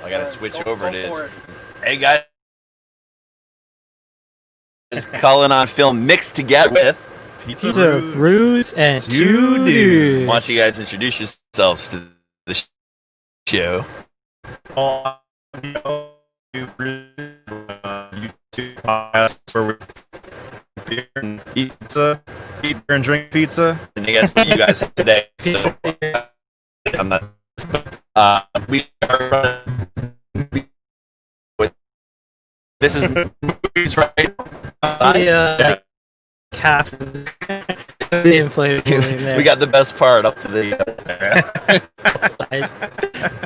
I gotta switch over to. Hey guys, is Cullen on film mixed together with Pizza Brews and two dudes. Why don't you guys introduce yourselves to the show? YouTube podcast where we beer and eat pizza, eat beer and drink pizza. And I guess what you guys have today. So I'm not. We are running. This is Mooby's, right? Half the inflated balloon there. We got the best part up to the.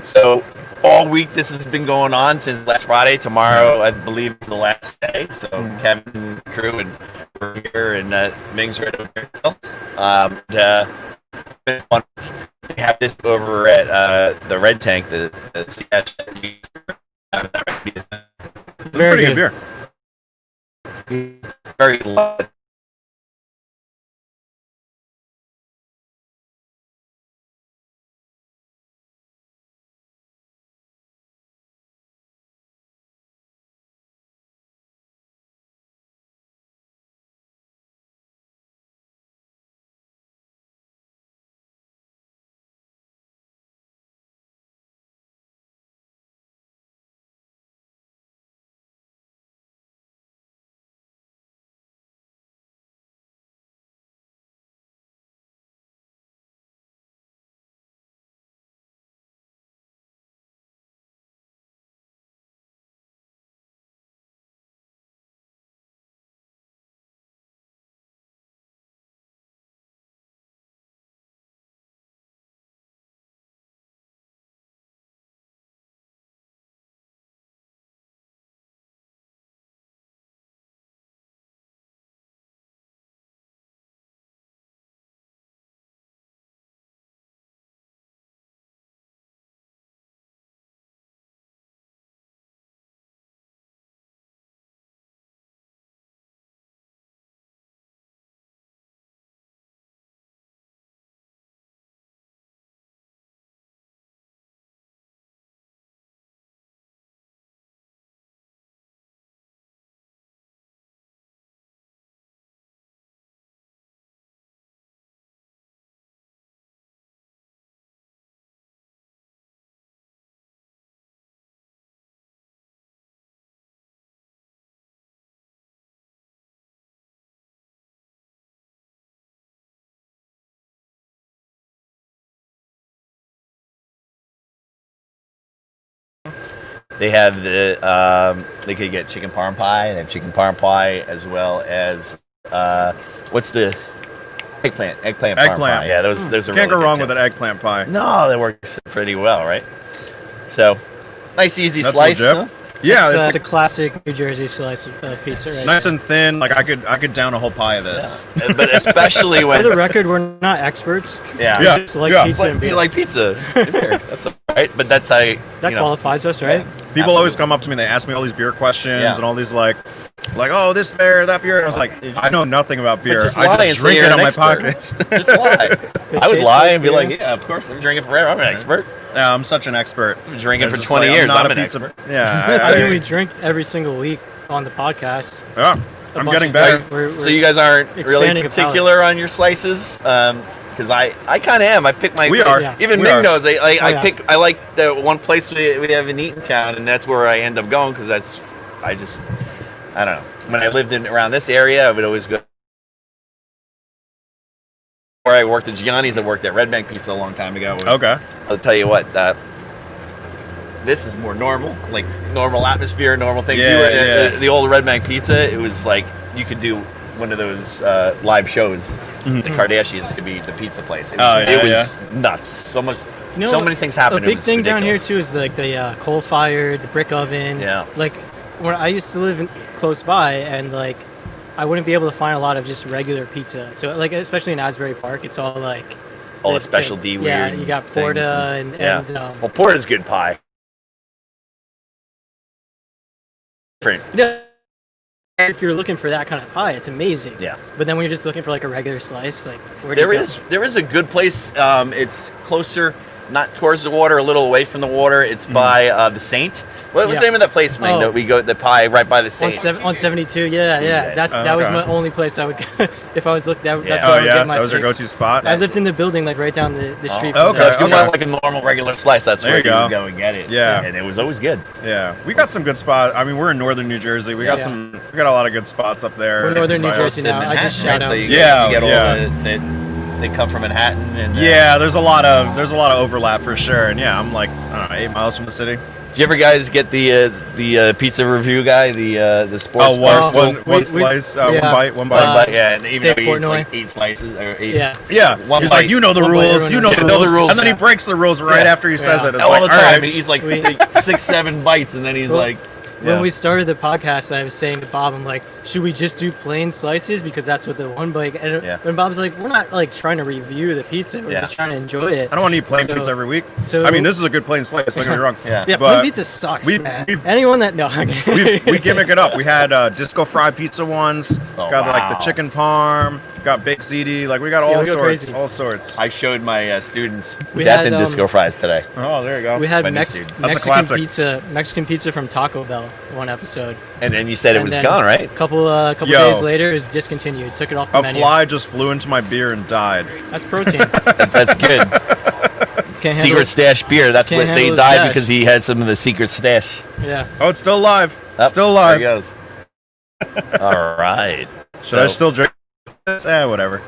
So all week this has been going on since last Friday. Tomorrow, I believe, is the last day. So Kevin, crew, and we're here, and Ming's right over here. Been fun. We have this over at the Red Tank, the sketch. It's pretty good beer. Very light. They have they could get chicken parm pie. They have chicken parm pie as well as what's the eggplant parm pie. Yeah, those are Can't really go wrong good with an eggplant pie. No, that works pretty well, right? So nice easy That's slice. legit. Yeah, it's a classic New Jersey slice of pizza. Right? Nice and thin. Like I could down a whole pie of this. Yeah. But especially when for the record, we're not experts. Yeah, We just like pizza and beer. You like pizza and beer. That's right. But that's how that qualifies us, right? Yeah. People always come up to me and they ask me all these beer questions and all these like oh, this beer, that beer. And I was like, I know nothing about beer. I just drink it on my pockets. Just lie. I would lie and be like, yeah, of course, I'm drinking forever. I'm an expert. Yeah, I'm such an expert. I've been drinking for 20 years. I'm an expert. Yeah. I mean, we drink every single week on the podcast. Yeah, I'm getting better. So you guys aren't really particular on your slices? Because I kind of am. I pick my. We are. Even Ming knows. I like the one place we have in Eatontown, and that's where I end up going because I don't know. When I lived around this area, I would always go. Where I worked at Gianni's, I worked at Red Bank Pizza a long time ago. Okay. I'll tell you what. This is more normal, like normal atmosphere, normal things. The old Red Bank Pizza, it was like you could do one of those live shows. Mm-hmm. The Kardashians could be the pizza place. It was nuts. So many things happened. A big thing down here too is like the coal-fired, the brick oven. Yeah. Like when I used to live close by, and like I wouldn't be able to find a lot of just regular pizza. So like especially in Asbury Park, it's all like all the specialty weird. Yeah, you got Porta and well, Porta's good pie. If you're looking for that kind of pie, it's amazing. Yeah. But then when you're just looking for like a regular slice, like there is a good place. It's closer not towards the water, a little away from the water. It's by the Saint. What was the name of that place, man? That we go the pie right by the Saint on 72. Yeah. That was my only place I would go if I was looking. That's where I would get my. That was your go-to spot. I lived in the building like right down the street. Okay. So if you want like a normal regular slice, that's where you go and get it. Yeah, and it was always good. Yeah, we got some good spots. I mean, we're in northern New Jersey. We got a lot of good spots up there. We're northern New Jersey now. I just shout out. So you get all they come from Manhattan, and there's a lot of overlap for sure. And I'm like, I don't know, 8 miles from the city. Did you ever guys get the pizza review guy, the sports bar? One slice, one bite. One bite, and even though he eats like 8 slices or 8. Yeah. He's like, you know the rules, the rules, and then he breaks the rules right after he says it. It's all like, the time. He's like 6-7 bites, and then he's like. When we started the podcast, I was saying to Bob, I'm like, should we just do plain slices because that's what the one bite. And when Bob's like, we're not like trying to review the pizza, we're just trying to enjoy it. I don't want to eat plain pizza every week. So I mean, this is a good plain slice. Don't get me wrong. Plain pizza sucks. Anyone that we gimmick it up. We had disco fried pizza ones. Got like the chicken parm. Got baked ziti. Like we got all sorts. All sorts. I showed my students death and disco fries today. Oh, there you go. We had Mexican pizza from Taco Bell one episode. And then you said it was gone, right? A couple days later, it was discontinued. Took it off the menu. A fly just flew into my beer and died. That's protein. That's good. Secret stash beer. That's what they died because he had some of the secret stash. Yeah. Oh, it's still alive. Still alive. There he goes. All right. Should I still drink this? Whatever.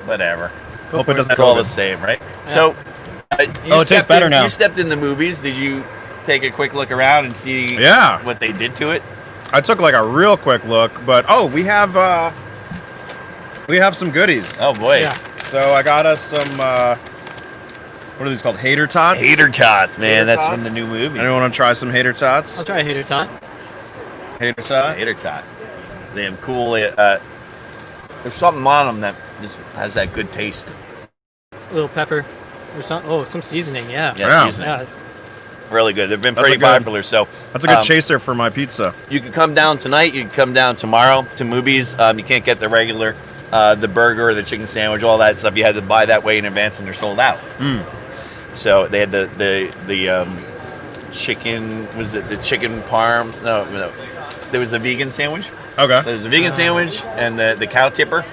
Hope it doesn't. It's all the same, right? Yeah. So, it tastes better now. You stepped in the movies. Did you take a quick look around and see what they did to it? I took like a real quick look, but we have some goodies. Oh boy! Yeah. So I got us some. What are these called? Hater tots. Hater tots, man. That's from the new movie. Anyone want to try some hater tots? I'll try a hater tot. Hater tot. Hater tot. Damn cool. There's something on them that just has that good taste. A little pepper or something. Oh, some seasoning. Yeah. Seasoning. Yeah. Really good. They've been pretty popular. So that's a good chaser for my pizza. You can come down tonight. You can come down tomorrow to Mooby's. You can't get the regular, the burger or the chicken sandwich, all that stuff. You had to buy that way in advance, and they're sold out. So they had the chicken. Was it the chicken parms? No. There was the vegan sandwich. Okay. There's the vegan sandwich and the cow tipper,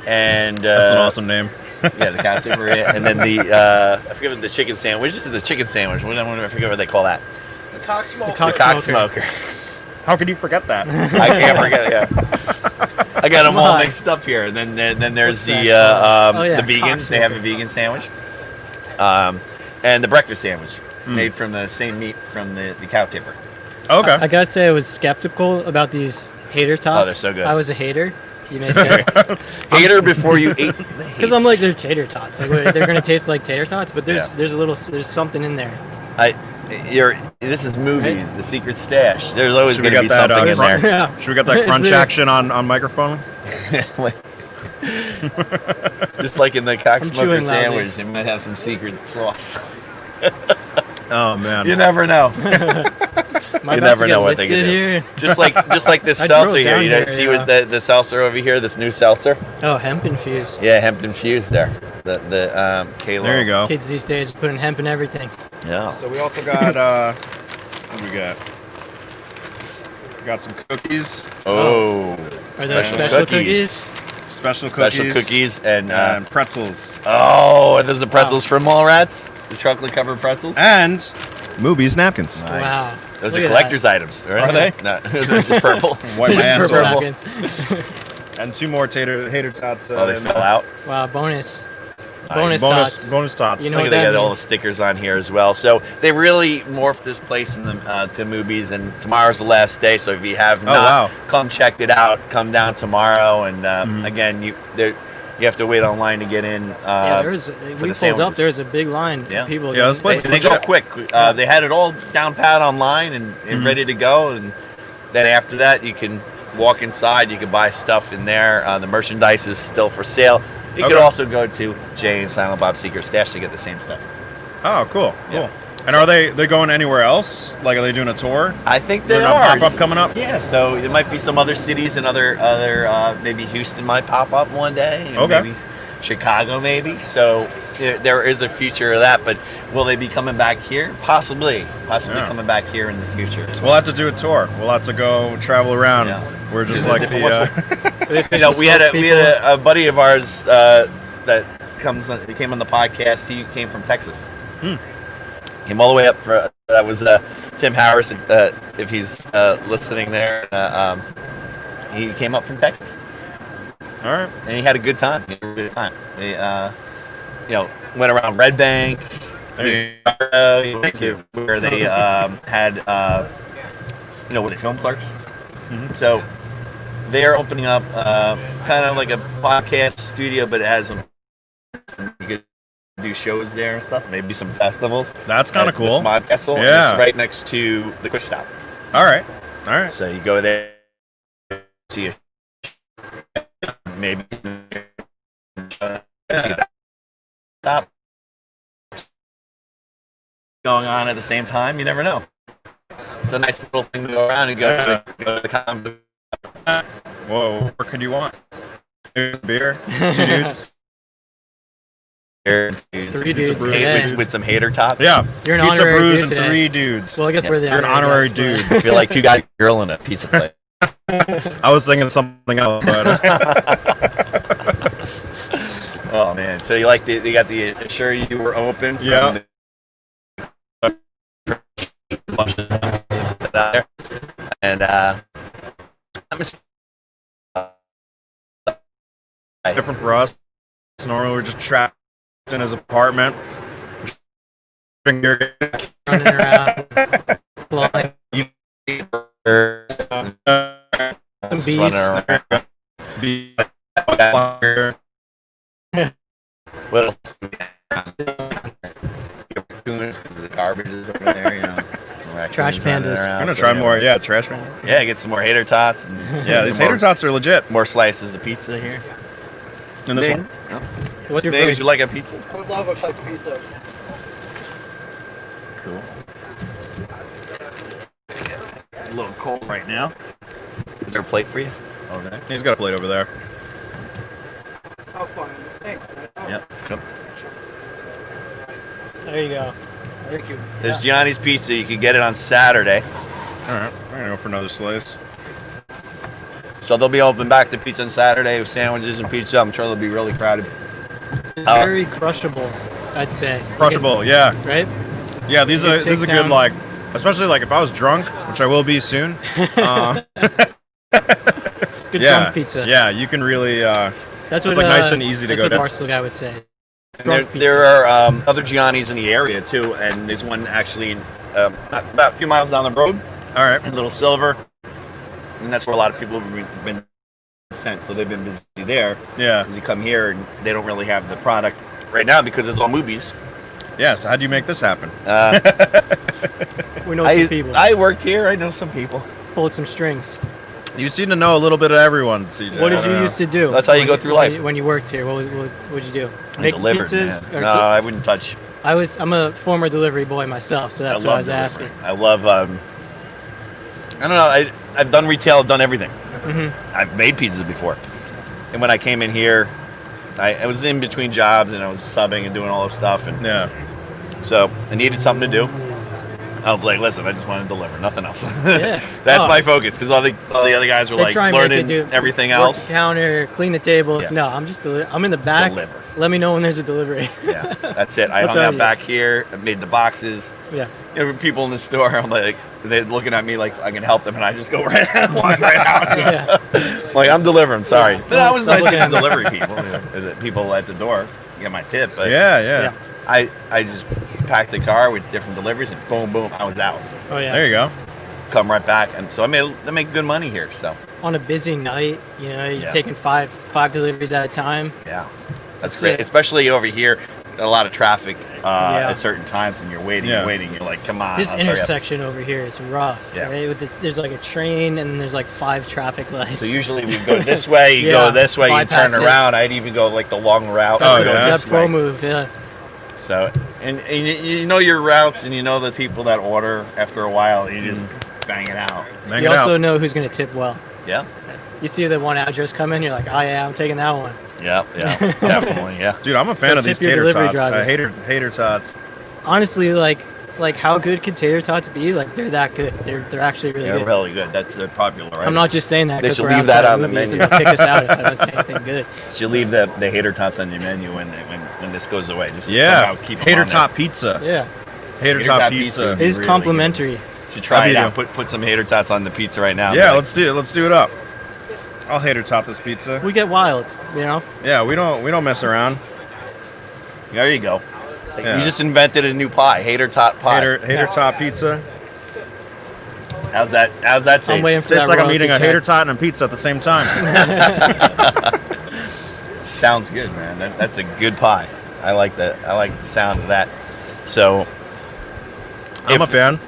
and that's an awesome name. Yeah, the cow tipper, and then I forget what the chicken sandwich. This is the chicken sandwich. I forget what they call that. The cock smoker. The cock smoker. How could you forget that? I can't forget it. Yeah. I got them all mixed up here. And then there's the vegan. They have a vegan sandwich, and the breakfast sandwich made from the same meat from the cow tipper. Okay. I gotta say, I was skeptical about these hater tots. Oh, they're so good. I was a hater. You may say. Hater before you ate. Because I'm like, they're tater tots. Like they're gonna taste like tater tots, but there's something in there. This is Mooby's, the secret stash. There's always going to be something in there. Yeah. Should we get that crunch action on microphone? Just like in the cock smoker sandwich, they might have some secret sauce. Oh man, you never know. You never know what they can do. Here? Just like this seltzer here. You see with the seltzer over here, this new seltzer. Oh, hemp infused. Yeah, hemp infused there. The Kalo. There you go. Kids these days are putting hemp in everything. Yeah. So we also got what do we got? We got some cookies. Oh. Are those special cookies? Special cookies and pretzels. Oh, are those the pretzels from Mallrats? The chocolate covered pretzels? And Mooby's napkins. Nice. Wow. Those are collector's items, right? Are they? No, they're just purple. Wipe my ass purple. And two more hater tots. They fell out. Wow, bonus. Nice. Bonus tots. You know Look at they got all the stickers on here as well. So they really morphed this place to Mooby's, and tomorrow's the last day. So if you have not come checked it out, come down tomorrow. And again, you have to wait online to get in. We pulled up. There was a big line. Yeah. Of people. Yeah, this place they go quick. They had it all down pat online and ready to go. And then after that, you can walk inside. You can buy stuff in there. The merchandise is still for sale. You could also go to Jay and Silent Bob's Secret Stash to get the same stuff. Oh, cool. Yeah. And are they going anywhere else? Like, are they doing a tour? I think they are. Pop up coming up. Yeah. So there might be some other cities and other maybe Houston might pop up one day. And maybe Chicago, maybe. So there is a future of that. But Will they be coming back here? Possibly coming back here in the future. We'll have to do a tour. We'll have to go travel around. Yeah. We're just like the. we had a buddy of ours that came on the podcast. He came from Texas. Came all the way up. That was Tim Harris. If he's listening there, he came up from Texas. All right, and he had a good time. He went around Red Bank. Where they had, where they film Clerks. Mm-hmm. So they're opening up kind of like a podcast studio, but it has you could do shows there and stuff. Maybe some festivals. That's kind of cool. The Smod Castle. Yeah, it's right next to the Quick Stop. All right. So you go there, see a maybe see that stop going on at the same time. You never know. It's a nice little thing to go around and go to the con. Whoa, what could you want? Beer, 2 dudes. Three dudes with some hater tots. Yeah, you're an pizza honorary Brews dude and today. 3 dudes. Well, I guess yes, we're the you're an honorary dude. I feel like 2 guys, girl in a pizza plate. I was thinking something else, but. Oh man! So you got the sure you were open. Yeah. And different for us. Normally we're just trapped in his apartment. Running around. Some bees. What else? Because the garbage is over there, Trash pandas. I'm gonna try more. Yeah, trash pandas. Yeah, get some more hater tots. And yeah, these hater tots are legit. More slices of pizza here. And this one? No. What's your Would you like a pizza? I would love a slice of pizza. Cool. A little cold right now. Is there a plate for you? Okay. He's got a plate over there. How fun. Thanks, man. Yep. There you go. Thank you. There's Gianni's Pizza. You can get it on Saturday. All right. I'm going to go for another slice. So they'll be open back to pizza on Saturday with sandwiches and pizza. I'm sure they'll be really crowded. It's very crushable, I'd say. Crushable, yeah. Right? Yeah, these are good, like, especially like if I was drunk, which I will be soon. Good drunk pizza. Yeah, you can really. That's it's like nice and easy to go down. That's what Marcel guy would say. There are other Gianni's in the area too, and there's one actually about a few miles down the road. All right. In Little Silver, and that's where a lot of people have been sent, so they've been busy there. Yeah. Because you come here and they don't really have the product right now because it's all Mooby's. Yeah. So how do you make this happen? We know some people. I worked here. I know some people. Pulled some strings. You seem to know a little bit of everyone, CJ. What did you used to do? That's how you go through life. When you worked here, what would you do? Make pizzas? No, I wouldn't touch. I'm a former delivery boy myself, so that's what I was asking. I love. I don't know. I've done retail. I've done everything. Mm-hmm. I've made pizzas before, and when I came in here, I was in between jobs and I was subbing and doing all this stuff, and so I needed something to do. I was like, listen, I just want to deliver, nothing else. Yeah. That's my focus, because all the other guys were like learning everything else. Work the counter, clean the tables. Yeah. No, I'm just I'm in the back. Deliver. Let me know when there's a delivery. Yeah, that's it. I hung out back here. I made the boxes. Yeah. People in the store, I'm like, they're looking at me like I can help them, and I just go right out, walk right out. Yeah. Like, I'm delivering. Sorry. Yeah. That was nice getting delivery people. People at the door get my tip, but yeah. I just packed a car with different deliveries, and boom, I was out. Oh yeah. There you go. Come right back, and so I make good money here. So on a busy night, you're taking five deliveries at a time. Yeah, that's great. Especially over here, a lot of traffic at certain times, and you're waiting. You're like, come on. This intersection over here is rough. Yeah. Right? There's like a train, and there's like 5 traffic lights. So usually we go this way, you go this way, you turn around. I'd even go like the long route. That pro move, yeah. So, and you know your routes, and you know the people that order after a while, and you just bang it out. You also know who's going to tip well. Yeah. You see the one address come in, you're like, oh yeah, I'm taking that one. Yeah, definitely, yeah. Dude, I'm a fan of these tater tots. Hater tots. honestly, like how good could tater tots be? Like they're that good. They're actually really They're good. really good. That's popular, right? I'm not just saying that They because should we're leave that outside on the movies menu. and they'll kick us out if I don't say anything good. You leave the hater tots on your menu when this goes away. Just Yeah. somehow keep 'em Hater on top pizza. Yeah, Hater top pizza. it is Really complimentary. good. You should try it That'd out. be Put some hater tots on the pizza right now. Yeah, let's do it. Let's do it up. I'll hater top this pizza. We get wild, you know. Yeah, we don't mess around. There you go. Yeah. You just invented a new pie, hater tot pie. Hater top pizza. How's that taste? I'm waiting for Tastes that like I'm royalty eating a check. hater tot and a pizza at the same time. Sounds good, man. That's a good pie. I like the sound of that. So, I'm a fan.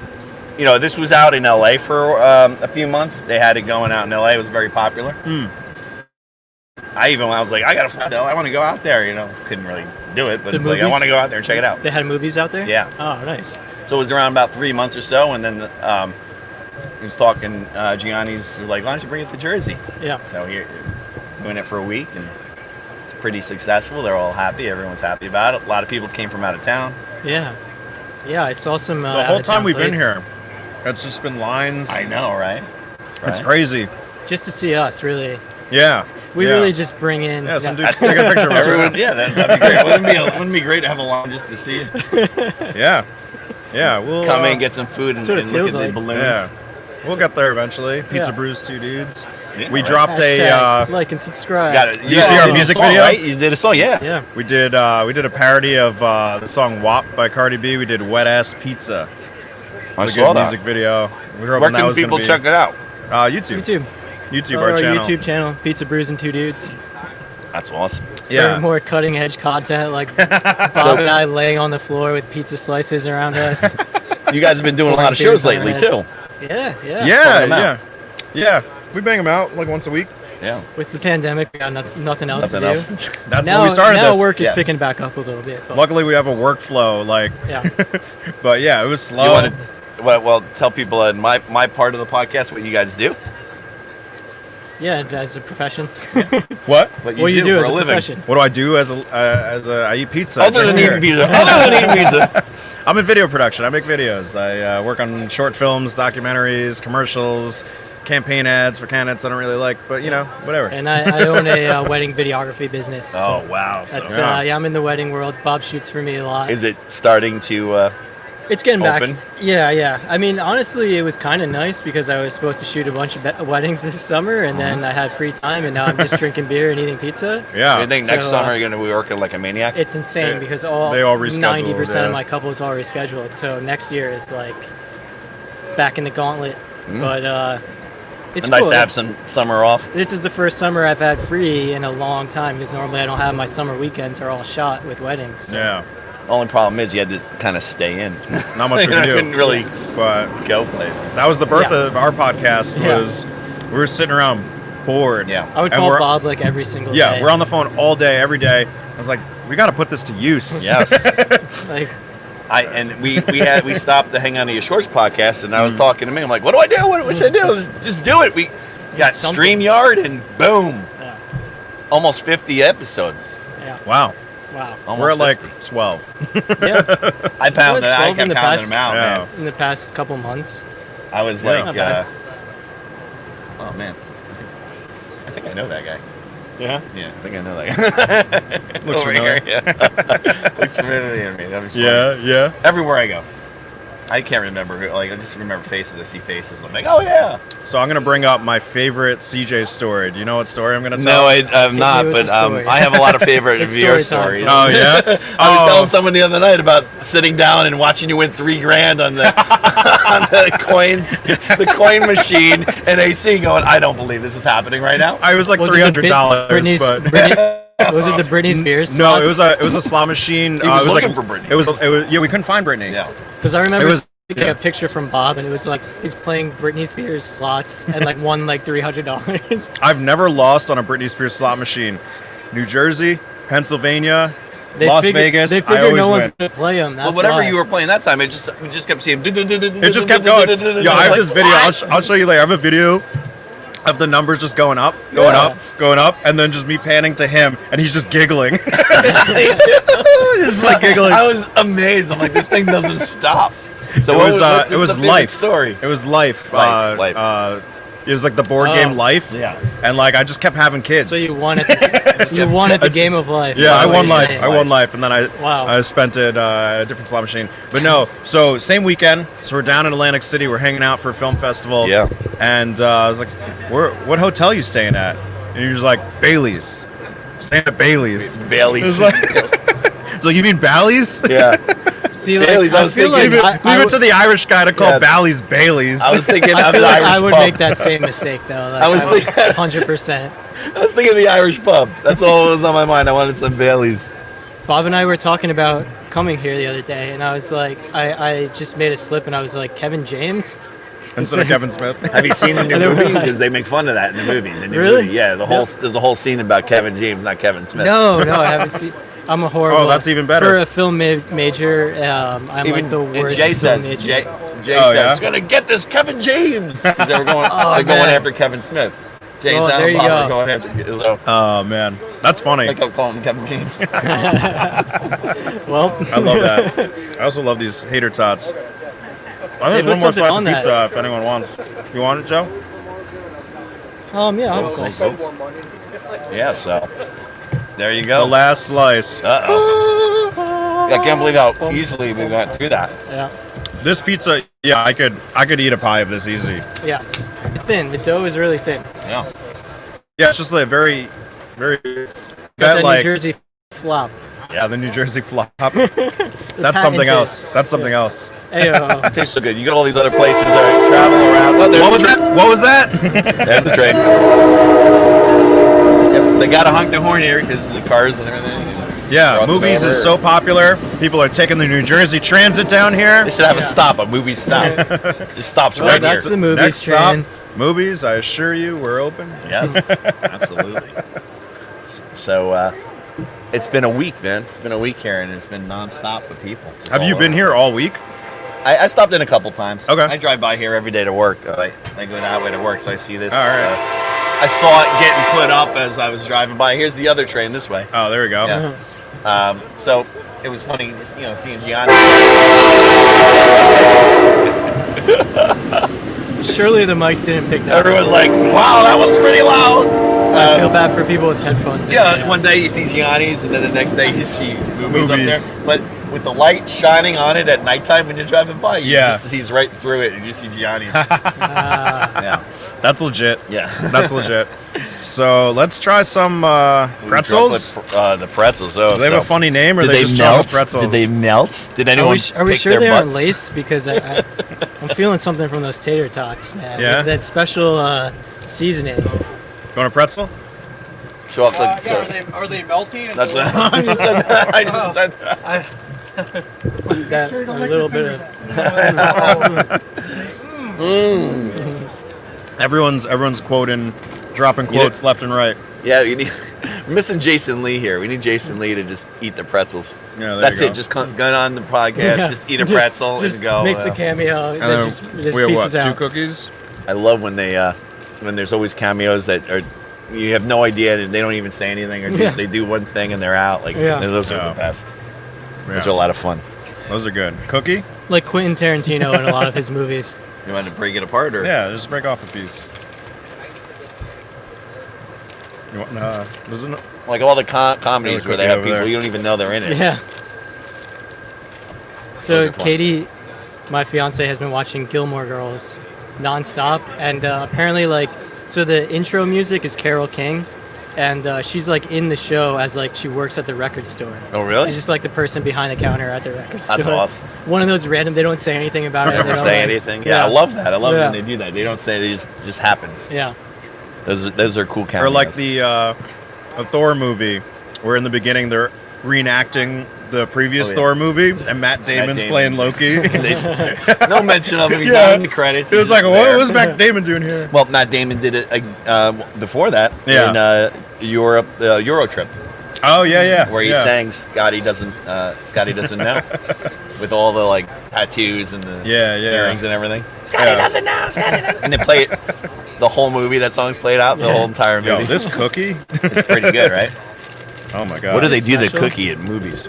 you know, this was out in LA for a few months. They had it going out in LA. It was very popular. I was like, I gotta fly to LA. I want to go out there. You know, couldn't really do it, but The it's like I movies? want to go out there and check it out. They had movies out there. Yeah. Oh, nice. So it was around about 3 months or so, and then he was talking. Gianni's was like, "Why don't you bring it to Jersey?" Yeah. So here, doing it for a week, and it's pretty successful. They're all happy. Everyone's happy about it. A lot of people came from out of town. Yeah. Yeah, I saw some. The whole time we've been here, it's just been lines. I know, right? It's Right? crazy. just to see us, really. Yeah. We yeah. really just bring in. Yeah, some dude take a picture of us. Everyone, yeah, that'd be great. Wouldn't it be great to have a line just to see you? Yeah. Yeah, we'll Come in, get some food, and, That's what it and look feels at the like. balloons. Yeah. We'll get there eventually. Pizza Yeah. Brews, two dudes. Yeah, We right. dropped Hashtag a like and subscribe. Got it. You see our did a music song, video? Right? You did a song, yeah. Yeah. we did a parody of the song WAP by Cardi B. We did Wet Ass Pizza. I It's a saw good that. music video. We were Where hoping that can was people gonna be, check it out? YouTube. YouTube. Our Our channel. YouTube channel, Pizza Brews and Two Dudes. That's awesome. Yeah. For more cutting edge content, like Bob and I laying on the floor with pizza slices around us. You guys have been doing a lot of Pouring shows beers on lately, our too. Yeah, yeah. Yeah, them out. yeah. Yeah. We bang them out like once a week. Yeah. With the pandemic, we got nothing else Nothing to else do. to do. That's now, when we started now this. work is Yes. picking back up a little bit. But, Luckily, we have a workflow. Like, yeah. but yeah, it was slow. You want to, well, tell people in my part of the podcast what you guys do. Yeah, as a profession. What? What What do you do for as a living. profession? What do I do as I eat pizza? Other than eating pizza. Other than eating pizza. I'm in video production. I make videos. I work on short films, documentaries, commercials, campaign ads for candidates I don't really like, but you know, whatever. And I own a wedding videography business. So Oh, wow. So, that's Yeah. I'm in the wedding world. Bob shoots for me a lot. is it starting to It's getting open? back. Yeah. I mean, honestly, it was kind of nice because I was supposed to shoot a bunch of weddings this summer, and then I had free time, and now I'm just drinking beer and eating pizza. Yeah. do you think next So, summer you're going to be working like a maniac? It's insane Yeah. because They all rescheduled, 90% yeah. of my couples are rescheduled. So next year is like back in the gauntlet. But it's nice cool. to have some summer off. This is the first summer I've had free in a long time because normally I don't have my summer weekends are all shot with weddings. So. Yeah. Only problem is you had to kind of stay in. Not much we can do. Couldn't really But go places. that was the birth Yeah. of our podcast. Yeah. Was we were sitting around bored. Yeah. I would And call we're- Bob like every single day. Yeah, we're on the phone all day, every day. I was like, we got to put this to use. Yes. Like, we stopped the Hang On to Your Shorts podcast, and I was talking to me. I'm like, what do I do? What should I do? Just do it. We got Something. StreamYard, and boom, yeah. almost 50 episodes. Yeah. Wow. Wow. Almost We're at like 50. 12. Yeah. I pounded. Well, I 12 in kept the pounding past- them out, Yeah. man. In the past couple months. I was Yeah. like, Not bad. oh man, I think I know that guy. Yeah. Yeah, I think I know that guy. Looks Over familiar. here, yeah. Looks familiar to me. That'd be funny. Yeah, yeah. Everywhere I go, I can't remember who. Like I just remember faces. I see faces. I'm like, oh yeah. So I'm gonna bring up my favorite CJ story. Do you know what story I'm gonna tell? No, I'm not. with But the story. I have a lot of favorite It's VR story stories. time. Oh yeah. I was Oh. telling someone the other night about sitting down and watching you win $3,000 on the on the coin machine and AC, going, I don't believe this is happening right now. I was like Was it the $300, Britney's- but Britney- was it the Britney Spears? no, it was a slot machine. He was it was looking like for Britney. It was yeah. We couldn't find Britney. Yeah. Because I remember It was- taking yeah. a picture from Bob, and it was like he's playing Britney Spears slots and like won like $300. I've never lost on a Britney Spears slot machine. New Jersey, Pennsylvania, Las Vegas. They I figure always no one's win. gonna play them. That's But whatever why. you were playing that time, we just kept seeing. It just kept going. Yeah, I have this video. I'll show you later. I have a video of the numbers just going up, going Yeah. up, going up, and then just me panning to him, and he's just giggling. Just like giggling. I was amazed. I'm like, this thing doesn't stop. So it was Life. Story. It was Life. Life. It was like the board game Life. Yeah. And like I just kept having kids. So you won at the game of life. Yeah, I won Life. Saying. I won Life, and then I spent it at a different slot machine. But no, so same weekend. So we're down in Atlantic City. We're hanging out for a film festival. Yeah. And I was like, what hotel you staying at? And he was like, Bailey's. Staying at Bailey's. Bailey's. It's like, you mean Bally's? Yeah. See, Bailey's, I feel like leave it to the Irish guy to call Bally's Bailey's. I was thinking I of feel the like Irish I would pub. make that same mistake though. Like, I was thinking 100%. I was thinking of the Irish pub. That's all that was on my mind. I wanted some Bailey's. Bob and I were talking about coming here the other day, and I was like, I just made a slip, and I was like, Kevin James. Instead of Kevin Smith. Have you seen the new movie? Because they make fun of that in the movie. The new Really? movie. Yeah. There's a whole scene about Kevin James, not Kevin Smith. No, I haven't seen. I'm a horrible. Oh, that's even better. For a film major, I'm Even like the worst. Jay film says, major. Jay Oh, says, yeah? gonna get this Kevin James. 'Cause they were going, they're going man. after Kevin Smith. Jay Oh, there and you Bob go. are going after. So Oh man, that's funny. I kept calling him Kevin James. Well, I love that. I also love these hater tots. There's put one more something slice on of that. pizza if anyone wants. You want it, Joe? yeah, I'm Oh, sorry. Yeah. So there you The go. last slice. Uh-oh. I can't believe how easily we went through that. Yeah, This pizza, yeah, I could eat a pie of this easy. yeah. It's thin. The dough is really thin. Yeah. Yeah, it's just like very, very. Got that that like New Jersey flop. yeah, the New Jersey flop. That's patented. something else. That's something else. Ayo. It tastes so good. You got all these other places that travel around. Oh, What was that? What was that? There's the train. Yep, they got to honk the horn here because the cars and everything. Yeah, Crossing Mooby's over. is so popular. People are taking the New Jersey Transit down here. They should have a stop, a movie stop. Just stops Well, right that's here. the Mooby's Next train. stop, Mooby's. I assure you, we're open. Yes, absolutely. So it's been a week, man. It's been a week here, and it's been nonstop with people. It's Have all you been over. here all week? I stopped in a couple times. Okay. I drive by here every day to work. I go that way to work, so I see this. All right. I saw it getting put up as I was driving by. Here's the other train this way. Oh, there we go. Yeah. So it was funny, just, seeing Gianni. Surely the mics didn't pick that up. Everyone's like, "Wow, that was pretty loud." I feel bad for people with headphones. in. Yeah, one day you see Gianni's, and then the next day you see movies up Movies. there. But with the light shining on it at nighttime when you're driving by, you Yeah. just sees right through it, and you see Gianni's. Ah, Yeah, That's legit. yeah. That's legit. So let's try some pretzels. The pretzels. Oh, Do they have a funny name, or did they they just melt? chocolate pretzels? Did they melt? Did are anyone? we pick sure their they aren't butts? laced? Because I'm feeling something from those tater tots, man. Yeah? That special seasoning. You want a pretzel? Chocolate. Are they melting? That's what I just said. That. I just said that. That a little bit of. Everyone's quoting, dropping quotes left and right. Yeah, we're missing Jason Lee here. We need JasonLee to just eat the pretzels. Yeah, there That's you go. it. Just go on the podcast. Yeah. Just eat a pretzel just and go. Makes the cameo. And Then then just we have pieces what? 2 out. cookies? I love when they when there's always cameos that are you have no idea and they don't even say anything or Yeah. they do one thing and they're out. Like Yeah. those are Yeah. the best. Yeah. Those are a lot of fun. Those are good. Cookie? Like Quentin Tarantino in a lot of his movies. You want to break it apart or? Yeah, just break off a piece. You want, there's an, Like all the comedies Yeah, where they cookie have over people there. you don't even know they're in it. Yeah. Those So are fun. Katie, my fiance, has been watching Gilmore Girls nonstop, and apparently, so the intro music is Carole King, and she's like in the show as like she works at the record store. Oh really? She's just like the person behind the counter at the record store. That's awesome. One of those random. They don't say anything about it. Never They're all say like- anything. Yeah, I love that. I love Yeah. when they do that. They don't say. They just happens. Yeah. Those are cool cameos. or like the a Thor movie, where in the beginning they're reenacting the previous Oh, yeah. Thor movie, and Matt Damon's playing Loki. No mention of him. He's Yeah. not in the credits. It was he's like, just what there. was Matt Damon doing here? Well, Matt Damon did it before that Yeah. in Europe, Euro Trip, Oh yeah, where he yeah. sang "Scotty Doesn't Know" with all the like tattoos and the Yeah, yeah. earrings and everything. Yeah. Doesn't know. Scotty doesn't. And they play it the whole movie. That song's played out the whole entire Yo, movie. this cookie. It's pretty good, right? Oh my god. What do they do the Special? cookie at Mooby's?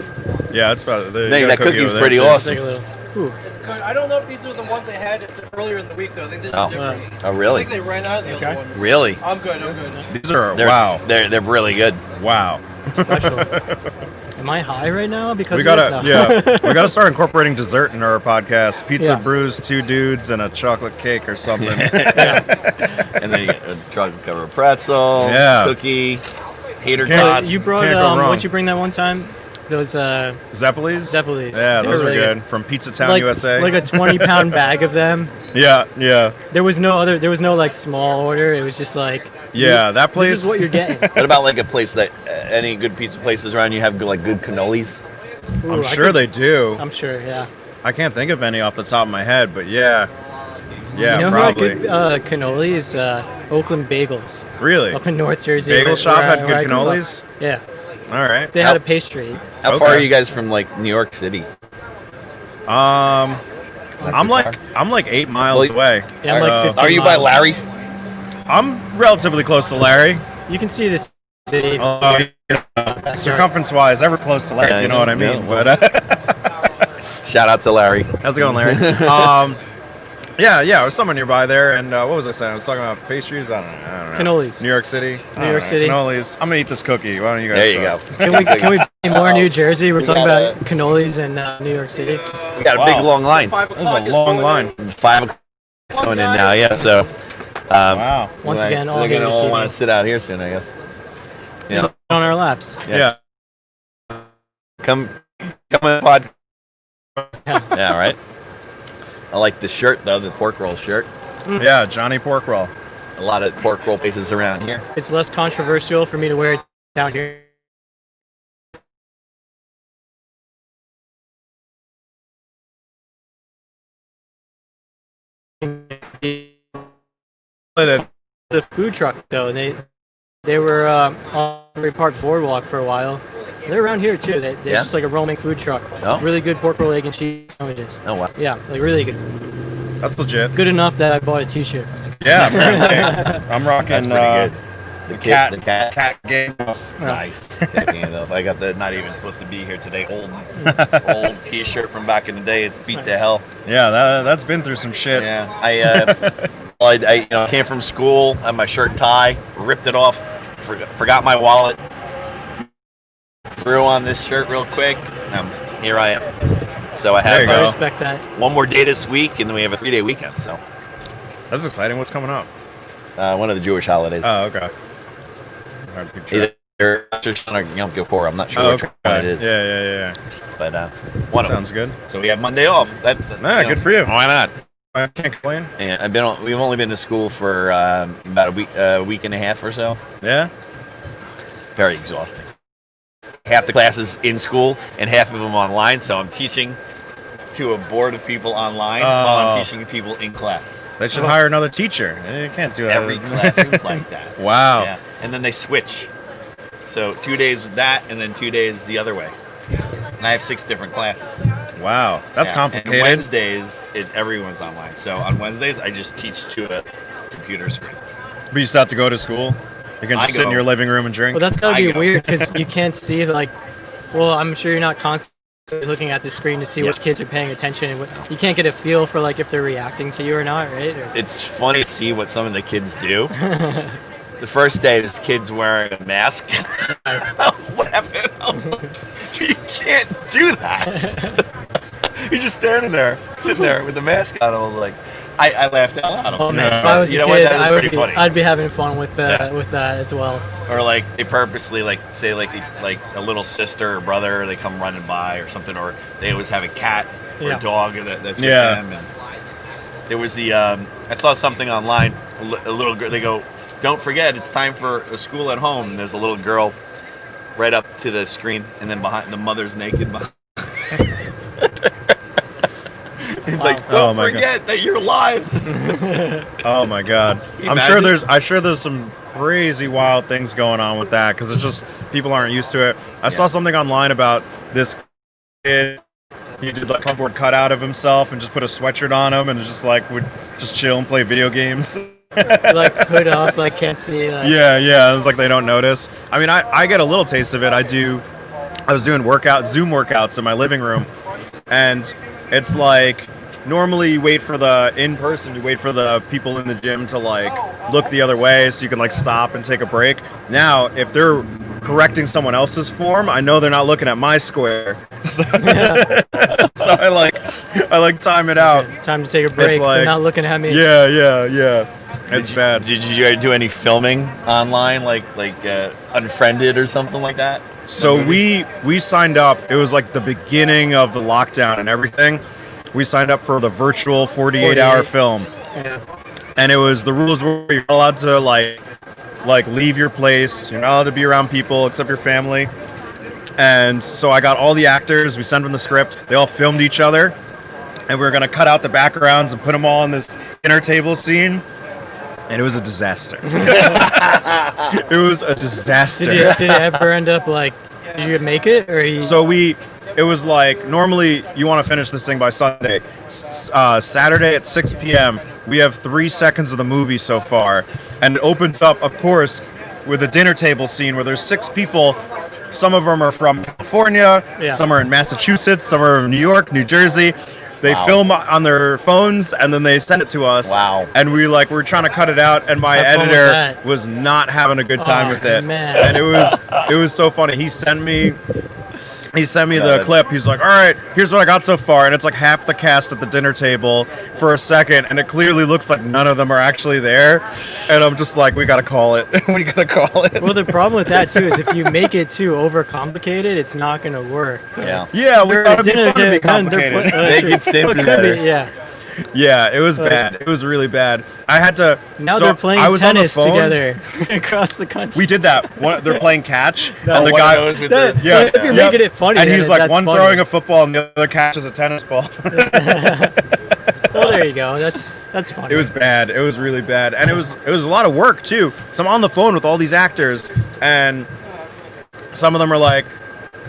Yeah, it's about. That cookie's pretty awesome. Take a little. Ooh. It's good. I don't know if these are the ones they had earlier in the week, though. I think this Oh. is different. Oh, I really? think they ran out of the Okay. other ones. Really? I'm good. These are They're, They're really good. wow. Special. Am I high right now? Because We of gotta, this? No. we gotta start incorporating dessert into our podcast. Pizza, Yeah. brews, 2 dudes, and a chocolate cake or something. And then you get a chocolate covered pretzel, Yeah. cookie, hater Can't- tots. You brought Can't go wrong. what'd you bring that one time? Those Zeppelis? Zeppelis. Yeah, They those were are really good. From Pizza Town, like USA. like a 20-pound bag of them. Yeah. There was no like small order. It was just like Yeah, that place. This is what you're getting. What about like a place that any good pizza places around you have like good cannolis? Ooh, I'm I sure could- they do. I'm sure, yeah. I can't think of any off the top of my head, but yeah. Yeah, You know probably. who had good cannolis? Oakland Bagels Really? up in North Jersey. Bagel where- shop where had I- good where I grew up. cannolis? Yeah, All right. they had a pastry. How Okay. far are you guys from like New York City? I'm like 8 miles Well, away. Yeah, I'm like 15 Are you by miles. Larry? I'm relatively close to Larry. You can see this city. Circumference-wise, ever close to Larry, Yeah, if you know what I mean. yeah. But Shout out to Larry. how's it going, Larry? Yeah, I was somewhere nearby there, and what was I saying? I was talking about pastries. I don't know. Cannolis. New York City. New York City. Cannolis. I'm gonna eat this cookie. Why don't you guys? There you go. start? Can we be more New Jersey? We're talking got about cannolis in New York City. We got a Wow. big long line. 5 That o'clock was a long line. 5 o'clock is going in now. Yeah, so. Wow. Once again, all they're here gonna this all evening. want to sit out here soon, I guess. Yeah. On our laps. Yeah. Come on, pod. Yeah, right. I like the shirt though, the pork roll shirt. Yeah, Johnny Pork Roll. A lot of pork roll places around here. It's less controversial for me to wear it down here. The food truck though, they were on Every Park Boardwalk for a while. They're around here too. They're Yeah? just like a roaming food truck. Oh. Really good pork roll, egg, and cheese sandwiches. Oh wow. Yeah, like really good. That's legit. Good enough that I bought a T-shirt. Yeah, apparently. I'm rocking That's pretty good. The cat, the cat. cat game. Nice. Cat Gandalf. I got the not even supposed to be here today. Old T-shirt from back in the day. It's beat to hell. Yeah, that's been through some shit. Yeah. I came from school, had my shirt and tie, ripped it off, forgot my wallet, threw on this shirt real quick. Here I am. So I There you have I go. respect that. one more day this week, and then we have a 3-day weekend. So That's exciting. What's coming up? one of the Jewish holidays. Oh, okay. Hard to keep track. Either Rosh Hashanah or Yom Kippur. I'm not sure Oh, which okay. one it is. Yeah. But one of them. Sounds good. So we have Monday off. Yeah, good for you. Why not? I can't complain. And we've only been to school for about a week and a half or so. Yeah. Very exhausting. Half the classes in school and half of them online. So I'm teaching to a board of people online while I'm teaching people in class. They should hire another teacher. You can't do that. Every classroom's like that. Wow. Yeah. And then they switch. So 2 days with that, and then 2 days the other way. And I have 6 different classes. Wow. That's Yeah. complicated. And Wednesdays, everyone's online. So on Wednesdays, I just teach to a computer screen. But you still have to go to school? You can I just sit in go. your living room and drink? Well, that's gotta I be go. weird because you can't see well, I'm sure you're not constantly looking at the screen to see Yeah. which kids are paying attention and you can't get a feel for if they're reacting to you or not, right? Or, It's funny to see what some of the kids do. The first day, this kid's wearing a mask. Nice. I was laughing. I was like, dude, you can't do that. You're just standing there, sitting there with the mask on. I was like, I laughed out loud. oh man, if Yeah. I was a You know what? kid, That was pretty funny. I'd be having fun with Yeah. with that as well. Or like they purposely say a little sister or brother, they come running by or something, or they always have a cat or Yeah. a dog that's with Yeah. them. And there was I saw something online. A little girl. They go, "Don't forget, it's time for a school at home." And there's a little girl right up to the screen, and then behind the mother's naked. It's like, Oh don't my forget that you're live. Oh my god. you I'm sure imagine? there's some crazy wild things going on with that because it's just people aren't used to it. I saw something online about this kid. He did like a cardboard cutout of himself and just put a sweatshirt on him and just would just chill and play video games. like hood up, like can't see. Like. Yeah. It's like they don't notice. I mean, I get a little taste of it. I was doing Zoom workouts in my living room, and it's like normally you wait for the people in the gym to like look the other way so you can like stop and take a break. Now, if they're correcting someone else's form, I know they're not looking at my square. So, so I like time it out. Time to take a break. Like, they're not looking at me. Yeah. It's bad. Did you do any filming online, like Unfriended or something like that? So we signed up. It was like the beginning of the lockdown and everything. We signed up for the virtual 48-hour film. Yeah. And it was, the rules were you're not allowed to like leave your place. You're not allowed to be around people except your family. And so I got all the actors. We sent them the script. They all filmed each other. And we were going to cut out the backgrounds and put them all in this dinner table scene. And it was a disaster. It was a disaster. Did it ever end up like, did you make it? It was like, normally you want to finish this thing by Sunday. Saturday at 6 p.m., we have 3 seconds of the movie so far. And it opens up, of course, with a dinner table scene where there's 6 people. Some of them are from California, some are in Massachusetts, some are in New York, New Jersey. They film on their phones and then they send it to us. Wow. And we're trying to cut it out, and my editor was not having a good time with it. Man. And it was so funny. He sent me the clip. He's like, all right, here's what I got so far. And it's like half the cast at the dinner table for a second. And it clearly looks like none of them are actually there. And I'm just like, we got to call it. We got to call it. Well, the problem with that, too, is if you make it too overcomplicated, it's not going to work. Yeah. Yeah, we thought it'd be fun to be complicated. Make it simply better. Yeah, it was bad. It was really bad. I had to. Now they're playing tennis together across the country. We did that. They're playing catch, and the one guy. of those with if you're making it funny, and he's like that's one funny. throwing a football, and the other catches a tennis ball. Well, there you go. That's funny. It was bad. It was really bad, and it was a lot of work too. So I'm on the phone with all these actors, and some of them are like,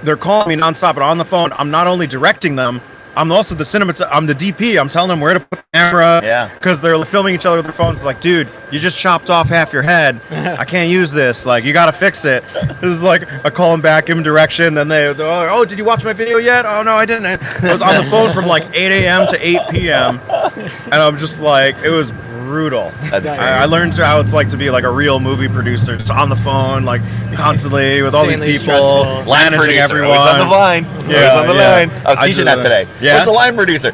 they're calling me nonstop, and on the phone, I'm not only directing them. I'm also I'm the DP. I'm telling them where to put the camera. Yeah. Because they're filming each other with their phones. It's like, dude, you just chopped off half your head. I can't use this. Like, you got to fix it. This is like, I call them back, give them direction. Then they're like, oh, did you watch my video yet? Oh, no, I didn't. I was on the phone from like 8 a.m. to 8 p.m. And I'm just like, it was brutal. That's crazy. I learned how it's like to be like a real movie producer, just on the phone, like constantly with all these people, managing everyone. Always on the line. Yeah, Always on the line. I was teaching that today. Yeah? What's the line producer?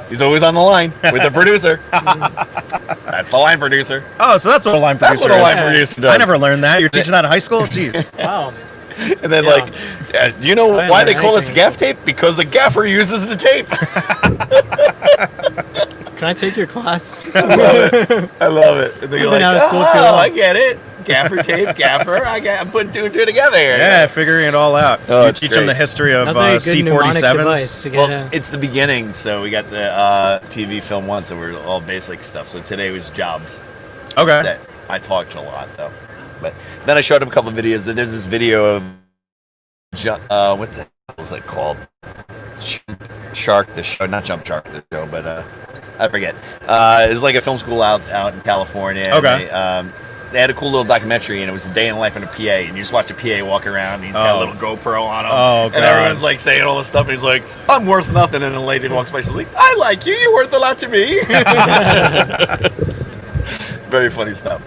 He's always on the line with the producer. That's the line producer. Oh, so that's what a line producer That's what a line producer does. I never learned that. You're teaching that in high school? Jeez. Wow. And then, do you know why they call this gaff tape? Because the gaffer uses the tape. Can I take your class? I love it. And they're like, out of school too long. I get it. Gaffer tape, gaffer. I'm putting 2 and 2 together here. Yeah, figuring it all out. Oh, you it's teach great. them the history of C-47s. Well, it's the beginning, so we got the TV film once, so we're all basic stuff. So today was jobs. Okay. Set. I talked a lot, though. But then I showed him a couple of videos. There's this video of what the hell is it called? Shark the show, not Jump Shark the show, but I forget. It's like a film school out in California. Okay. They had a cool little documentary, and it was a day in the life in a PA, and you just watch a PA walk around, and he's got a little GoPro on him, and everyone's like saying all this stuff, and he's like, I'm worth nothing, and then a lady walks by, she's like, I like you, you're worth a lot to me. Very funny stuff.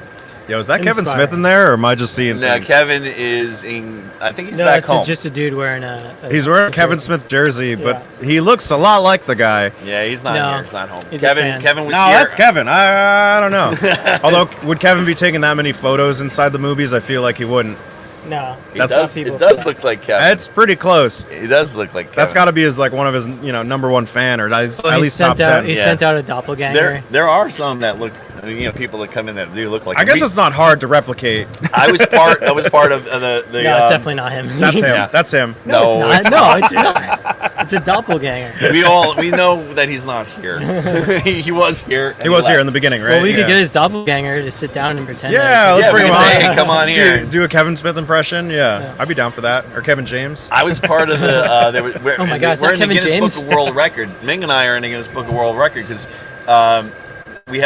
Yo, is that Kevin Smith in there, or am I just seeing No, things? Kevin is in, I think he's back home. No, it's just a dude wearing He's wearing a Kevin Smith jersey, but he looks a lot like the guy. Yeah, he's not here. He's not home. He's Kevin was No, here. that's Kevin. I don't know. Although, would Kevin be taking that many photos inside the movies? I feel like he wouldn't. No. It does look like Kevin. It's pretty close. It does look like Kevin. That's got to be one of his, number one fan, or at least top 10. He sent out a doppelganger. There are some that look, people that come in that do look like. I guess it's not hard to replicate. I was part of the. No, it's definitely not him. That's him. That's him. No, it's not. It's not. It's a doppelganger. We know that he's not here. he was here. He was here in the beginning, right? Well, we could get his doppelganger to sit down and pretend. Yeah, let's bring him on. Hey, come on here. Do a Kevin Smith impression. Yeah, I'd be down for that. Or Kevin James. I was part of the. Oh my God, is we're that in the Kevin Guinness James? Book of World Record. Ming and I are in the Guinness Book of World Record because we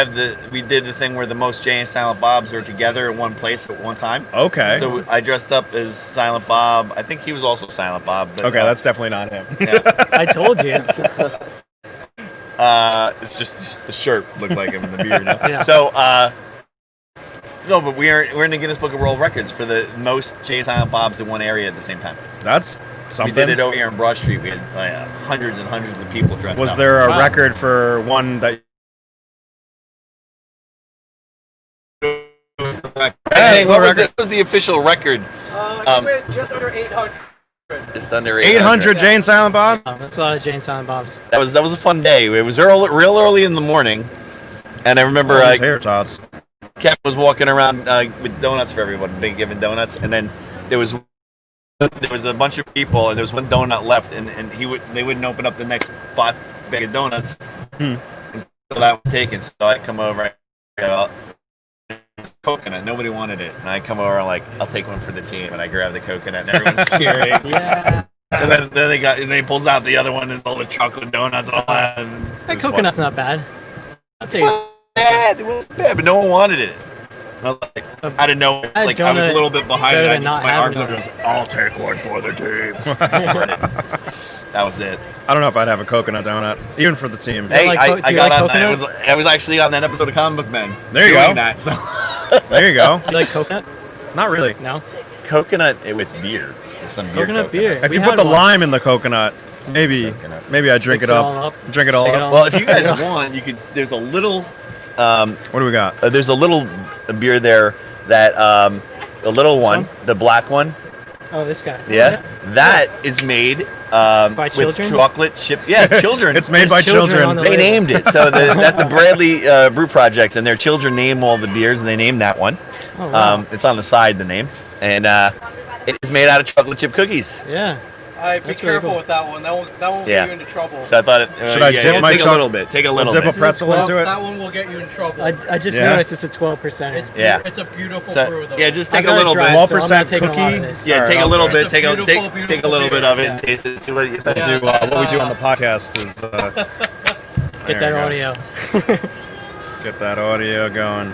did the thing where the most Jay and Silent Bobs are together in one place at one time. Okay. So I dressed up as Silent Bob. I think he was also Silent Bob. But, Okay, that's definitely not him. Yeah. I told you. It's just the shirt looked like him and the beard. Yeah. So, no, but we're in the Guinness Book of World Records for the most Jay and Silent Bobs in one area at the same time. That's something. We did it over here in Broad Street. We had hundreds and hundreds of people dressed up. Was there a record for one that? Hey, what was the official record? You went just under 800. Just under 800 Jay and Silent Bob? Oh, that's a lot of Jay and Silent Bobs. That was a fun day. It was real early in the morning, and I remember Hair tots. Kevin was walking around with donuts for everyone, big giving donuts, and then there was a bunch of people, and there was one donut left, and they wouldn't open up the next bag of donuts until that was taken. So I come over, coconut. Nobody wanted it, and I come over and I'll take one for the team, and I grab the coconut, and everyone's cheering. Yeah. And then they pulls out the other one, and all the chocolate donuts and all that. And That coconut's not bad. I'll take it. It wasn't bad, but no one wanted it. And I was like, I didn't know. It's like I was a little bit behind it. My arms up goes, I'll take one for the team. That was it. I don't know if I'd have a coconut donut, even for the team. Hey, I got on coconut? that. I was actually on that episode of Comic Book Men. There you go. That, so. There you go. Do you like coconut? Not really. No? Coconut with beer. Some beer Coconut beer. If We you had put the one. lime in the coconut, maybe I drink Mix it it up. all up. Drink it all Shake it up. all Well, if you guys want, you could. There's a little. What do we got? There's a little beer there that the little one, the black one. Oh, this guy. Yeah, that is made By children? with chocolate chip. Yeah, it's children. It's made by There's children on children. the They label. named it. So that's the Bradley Brew Projects, and their children name all the beers, and they named that one. Oh, wow. It's on the side, the name, and it is made out of chocolate chip cookies. Yeah. Be That's really careful cool. with that one. That won't Yeah. get you into trouble. So I thought, Should I dip my take a choc- little bit. Take a little Dip a bit. pretzel into it. That one will get you in trouble. I just Yeah. noticed it's a 12%. It's a beautiful So, brew, though. yeah, just I take a got little dry, bit. so I'm not 12% taking a lot of cookie? this. Yeah, All take right, a little okay. bit. It's a Take a beautiful little bit beer. of it Yeah. and taste it. See what you think. Do what we do on the podcast is Get there that you go. audio. Get that audio going.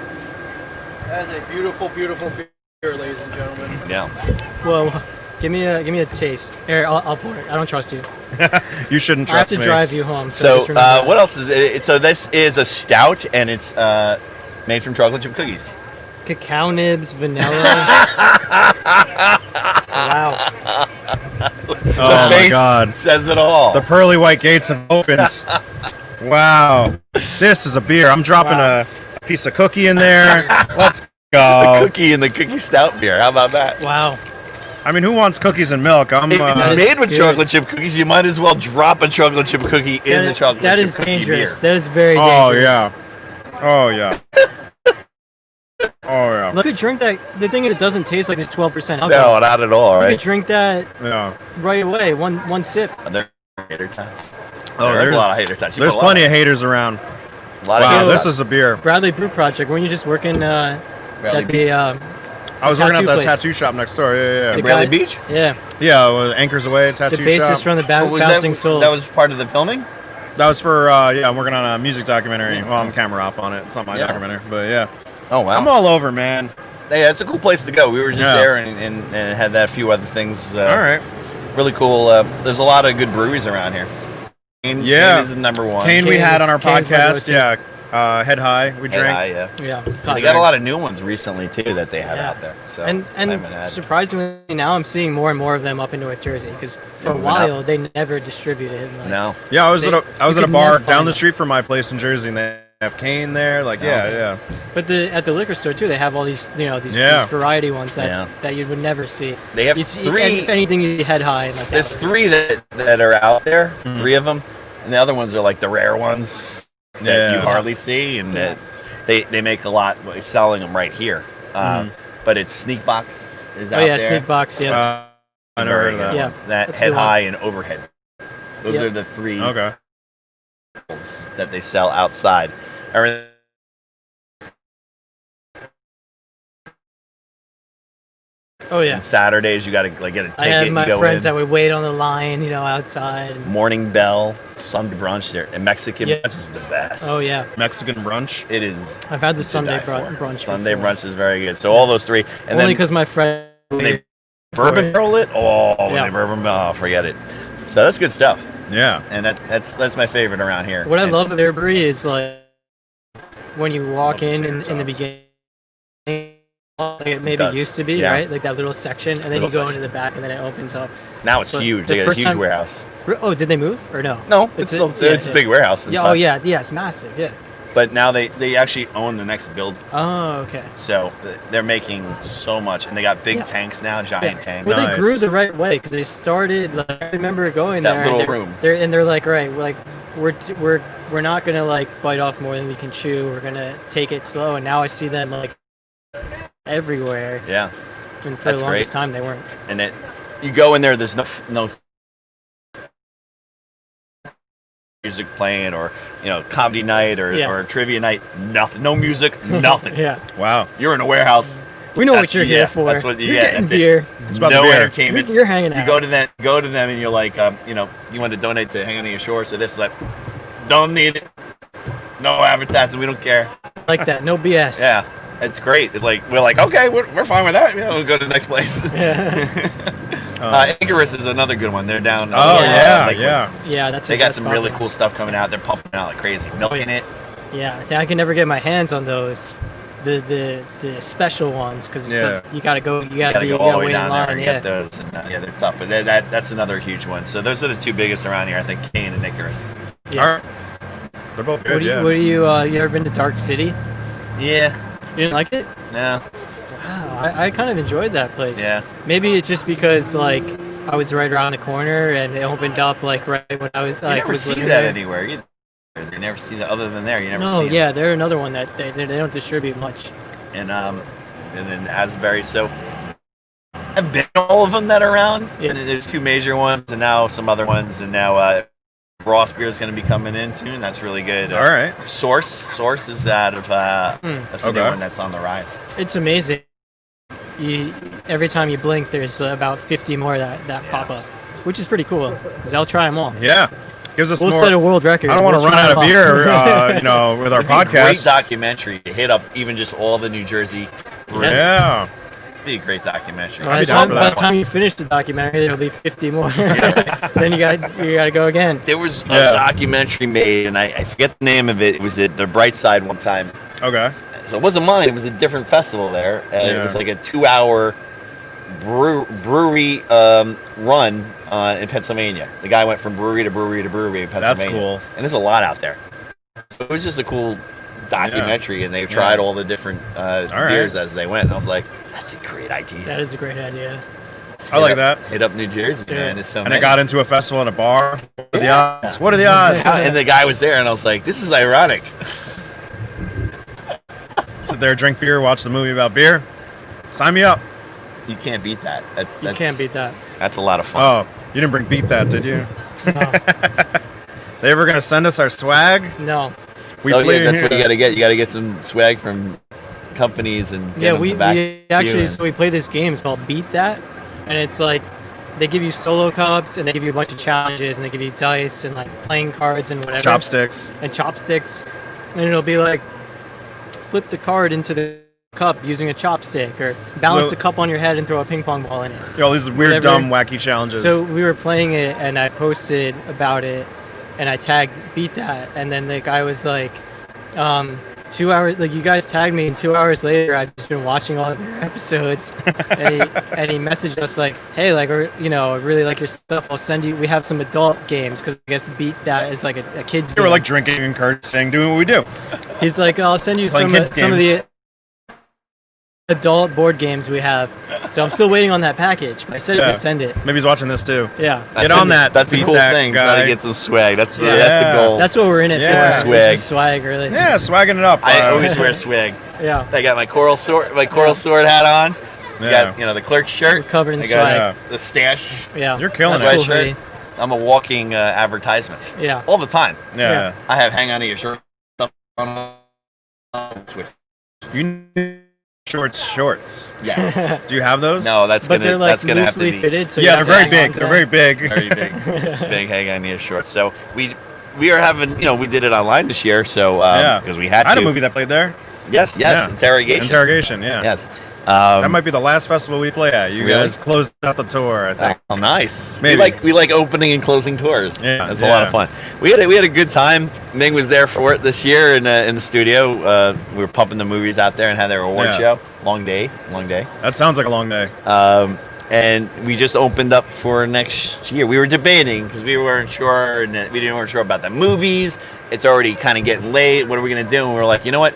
That is a beautiful, beautiful beer, ladies and gentlemen. Yeah. Whoa. Give me a taste. Here, I'll pour it. I don't trust you. You shouldn't I have trust to me. drive you home. So, So just remember that. what else is it? So this is a stout, and it's made from chocolate chip cookies. Cacao nibs, vanilla. Wow. Oh my Face God. says it all. The pearly white gates have opened. Wow. This is a beer. I'm dropping a piece of cookie in there. Let's The go. cookie and the cookie stout beer. How about that? Wow. I mean, who wants cookies and milk? I'm. If it's That is made with good. chocolate chip cookies, you might as well drop a chocolate chip cookie in the chocolate That chip is cookie dangerous. beer. That is very Oh dangerous. yeah. Oh yeah. Oh yeah. Look, you could drink that. The thing is, it doesn't taste like it's 12% No, alcohol. not at all, You right? could drink that Yeah. right away. One sip. Are there hater tots? Oh, There's a lot of hater tots. You There's put a lot plenty of haters around. A lot of Wow, hater this tots. is a beer. Bradley Brew Project. Weren't you just working Bradley at the I was working at tattoo that place. tattoo shop next door. Yeah, yeah, The yeah. Bradley guy- Beach? Yeah, Yeah, Anchors Away the tattoo bassist shop. from the Was Bouncing that, Souls. that was part of the filming? That was for yeah. I'm working on a music documentary. Well, I'm camera op on it. It's not my Yeah. documentary, but yeah. Oh, wow. I'm all over, man. Yeah, it's a cool place to go. We were just Yeah. there and had that few other things. All right. Really cool. There's a lot of good breweries around here. Kane, Yeah. Kane is the number one. Kane we Kane had is- on our Kane's my podcast. go-to. Yeah. Head High. We Hey, drank. yeah. Yeah, They classic. got a lot of new ones recently too that they have Yeah. out there. So and I haven't had. surprisingly now I'm seeing more and more of them up in North Jersey because for a Moving up. while they never distributed. Like, No. Yeah, I was They- at a you could bar never down find the them. street from my place in Jersey, and they have Kane there. Like, yeah, Okay. yeah. But at the liquor store too, they have all these these Yeah. variety ones that, Yeah. that you would never see. They have It's, three. If anything, you head high. And like There's that. three that are out there. Mm-hmm. 3 of them, and the other ones are like the rare ones that you Yeah. hardly see, and that they make a lot by selling them right here. But it's Sneak Box is out Oh yeah, there. Sneak Box. Yeah, I never heard of that. Yeah. one. That That's a Head good one. High and Overhead. Those Yep. are the 3 Okay. that they sell outside. Everything Oh yeah. And Saturdays you gotta like get a ticket. I had my you go friends in. that would wait on the line, outside. Morning Bell, Sunday brunch there, and Mexican Yeah. brunch is the best. Oh yeah. Mexican brunch. It is. I've had the to Sunday die for. brunch. Sunday before. brunch is very good. So all those three, and Only then because my friend. they bourbon barrel it. Oh, when Yeah. they bourbon barrel, forget it. So that's good stuff, Yeah. and that's my favorite around here. What I And- love of their brewery is like when you walk in the beginning, like it maybe does. used to be, Yeah. right? Like that little section, and then you Little go section. into the back, and then it opens up. Now it's But huge. the They got a first huge time- warehouse. Oh, did they move or no? No, it's still it's a big warehouse. And Yeah. stuff. Oh yeah. Yeah. It's massive. Yeah. But now they actually own the next build, Oh okay. so they're making so much, and they got big Yeah. tanks now, giant tanks. Well, Nice. they grew the right way because they started. Like, I remember going That there. little and room. They're like, right, we're not gonna like bite off more than we can chew. We're gonna take it slow. And now I see them like everywhere. Yeah, And for That's the longest great. time, they weren't. and you go in there. There's no music playing, or comedy night, or Yeah. or trivia night. Nothing. No music. Nothing. Yeah. Wow. You're in a warehouse. We know That's- what you're yeah, here for. that's what- you're yeah, getting that's it. beer. It's about the No beer. entertainment. You're hanging out. You go to them, and you're like, you want to donate to Hang on Your Shore, so this, like, don't need it. No advertising. We don't care. Like that. No BS. Yeah, it's great. It's like we're like, okay, we're fine with that. We'll go to the next place. Yeah. Icarus is another good one. They're down. Oh yeah, Lakewood. yeah. Yeah. That's. They got some really spot. cool stuff coming out. They're pumping out like crazy, milking it. Yeah. See, I can never get my hands on those. The special ones because Yeah. you gotta go. You You gotta go all the gotta way wait in down there line. and Yeah. get those. And, yeah, they're tough, but that's another huge one. So those are the two biggest around here. I think Kane and Icarus. Yeah. All right. They're both good. What do you you ever been to Dark City? Yeah. You didn't like it? No. Wow, I kind of enjoyed that place. Yeah. Maybe it's just because like I was right around the corner and it opened up like right when I was You like never was see living that there. anywhere either. You never see that other than there. You never No, see it. yeah, they're another one that they don't distribute much. And then Asbury. So I've been to all of them that are around. Yeah. And then there's two major ones, and now some other ones, and now Ross Beer is going to be coming in soon. That's really good. All right. Source is out of that's the new Okay. one that's on the rise. It's amazing. Every time you blink, there's about 50 more that pop up, which is pretty cool. Cause I'll try them all. Yeah. Gives us We'll more. set a world record. I don't want to We'll run try out of 'em all. beer, with our It'd be a great podcast. documentary to hit up even just all the New Jersey breweries. Yeah. It'd be a great documentary. By the down for by that the time you finish the documentary, there'll be 50 more. Yeah. Then you gotta go again. There was a Yeah. documentary made, and I forget the name of it. It was at the Bright Side one time. Okay. So it wasn't mine. It was a different festival there, and it Yeah. was like a 2-hour brewery run in Pennsylvania. The guy went from brewery to brewery to brewery in Pennsylvania. cool. And there's a lot out there. So it was just a cool documentary, and they tried all the different beers as they went. And I was like, that's a great idea. That is a great idea. I like that. Hit up New Jersey, man. There's so And I many. got into a festival in a bar. What are the Yeah. odds? What are the odds? And the guy was there, and I was like, this is ironic. Sit there, drink beer, watch the movie about beer. Sign me up. You can't beat that. You can't beat that. That's a lot of fun. Oh, you didn't bring Beat That, did you? No. They ever gonna send us our swag? No. We So, play yeah, that's here. what you got to get. You got to get some swag from companies and get Yeah, them we to back actually you. so we play this game. It's called Beat That, and it's like they give you solo cups and they give you a bunch of challenges and they give you dice and like playing cards and whatever. Chopsticks. And chopsticks, and it'll be like flip the card into the cup using a chopstick or balance So- the cup on your head and throw a ping pong ball in it. All these weird, Whatever. dumb, wacky challenges. So we were playing it, and I posted about it, and I tagged Beat That, and then the guy was like, 2 hours, like you guys tagged me, and 2 hours later, I've just been watching all of your episodes, and he messaged us like, hey, like, I really like your stuff. I'll send you. We have some adult games because I guess Beat That is like a kids. they were game. like drinking and cursing, doing what we do. He's like, I'll send you Playing some kid of games. the adult board games we have. So I'm still waiting on that package, but I said he's Yeah. gonna send it. Maybe he's watching this too. Yeah. Get on that. That's the Beat cool That thing. guy. Try to get some swag. That's Yeah. that's the goal. That's what we're in it Yeah. for. Swag. This is swag, really. Yeah, swagging it up. I always wear swag. Yeah. I got my coral sword hat on. Yeah. Got the clerk shirt. We're covered in I got swag. the stash. Yeah. You're killing That's it. cool, Sweatshirt. hoodie. I'm a walking advertisement. Yeah. All the time. Yeah. I have hang on to your shirt. Switch. You need shorts. Yes. Do you have those? No, that's But they're like have to loosely be fitted, so you Yeah, have they're to very hang on big. to They're them. very big. very big hang on your shorts. So we are having, we did it online this year, so because we had I had to. a movie that played there. Yes, Yeah. Interrogation. Yeah. Yes. That might be the last festival we play at. You Really? guys closed out the tour, I think. Oh, nice. Maybe. We like opening and closing tours. Yeah, That's a lot of yeah. fun. We had a good time. Ming was there for it this year in the studio. We were pumping the movies out there and had their award Yeah. show. Long day. That sounds like a long day. And we just opened up for next year. We were debating because we weren't sure, and weren't sure about the movies. It's already kind of getting late. What are we gonna do? And we were like, you know what?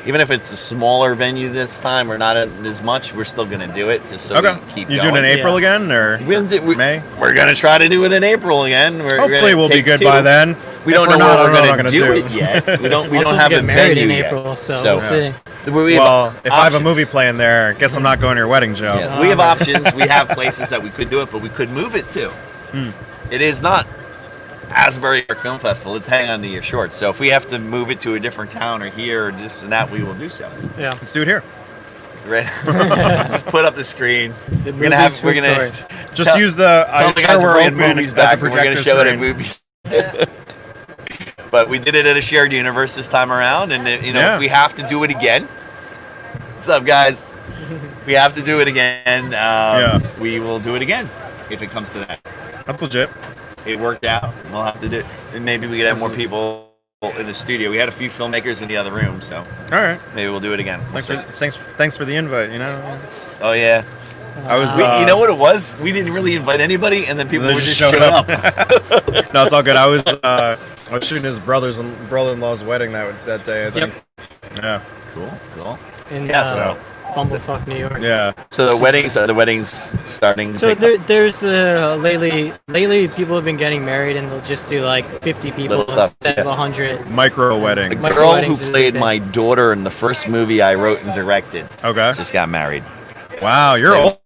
Even if it's a smaller venue this time or not as much, we're still gonna do it just so we keep You going. doing it in April again or May? May? We're gonna try to do it in April again. Hopefully we'll be good by then. We If don't know we're not, what I we're don't know what gonna I'm do gonna it yet. We don't I'm supposed have to a get married venue in yet. April, so So- we'll see. We have Well, if I have a options. movie playing there, guess I'm not going to your wedding, Joe. Yeah, we have options. We have places that we could do it, but we could move it to. It is not Asbury Park Film Festival. It's hang on to your shorts. So if we have to move it to a different town or here or this and that, we will do so. Yeah. Let's do it here. Right? Just put up the screen. We're movies gonna food Just use the tell the guys we're we're in open movies as a back. And we're gonna projector show it at screen. movies. But we did it at a shared universe this time around, and Yeah. if we have to do it again. What's up, guys? If we have to do it again, we will do it again if it comes to that. That's legit. It worked out. We'll have to do it. And maybe we could have more people in the studio. We had a few filmmakers in the other room, so All right. maybe we'll do it again. We'll Thanks for the invite, see. Oh, yeah. I was You know what it was? We didn't really invite anybody, and then people They were just just showed showing up. No, it's all good. I was shooting his brother-in-law's wedding that day, I think. Yeah. Cool. In Yeah, Bumblefuck, New York. Yeah. So the weddings starting. to So pick up. there's lately people have been getting married and they'll just do like 50 people Little stuff, instead of yeah. 100. Micro wedding. The My girl who weddings is played big. my daughter in the first movie I wrote and directed Okay. just got married. Wow, you're Yeah. old.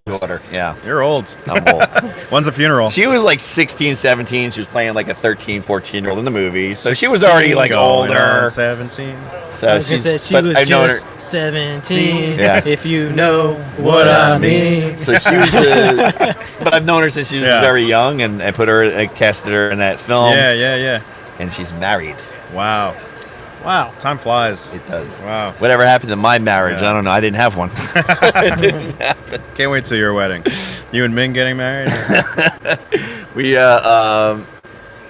Daughter, yeah. You're old. I'm old. When's the funeral? She was like 16, 17. She was playing like a 13, 14-year-old in the movie. So she was already like Going on older. 17. So I was gonna say, she but was I've known her. just 17. Yeah. If you know what I mean. So she was, but I've known her since she was Yeah. very young, and I casted her in that film. Yeah. And she's married. Wow. Wow. Time flies. It does. Wow. Whatever happened to my marriage? Yeah. I don't know. I didn't have one. It didn't happen. Can't wait till your wedding. You and Ming getting married? We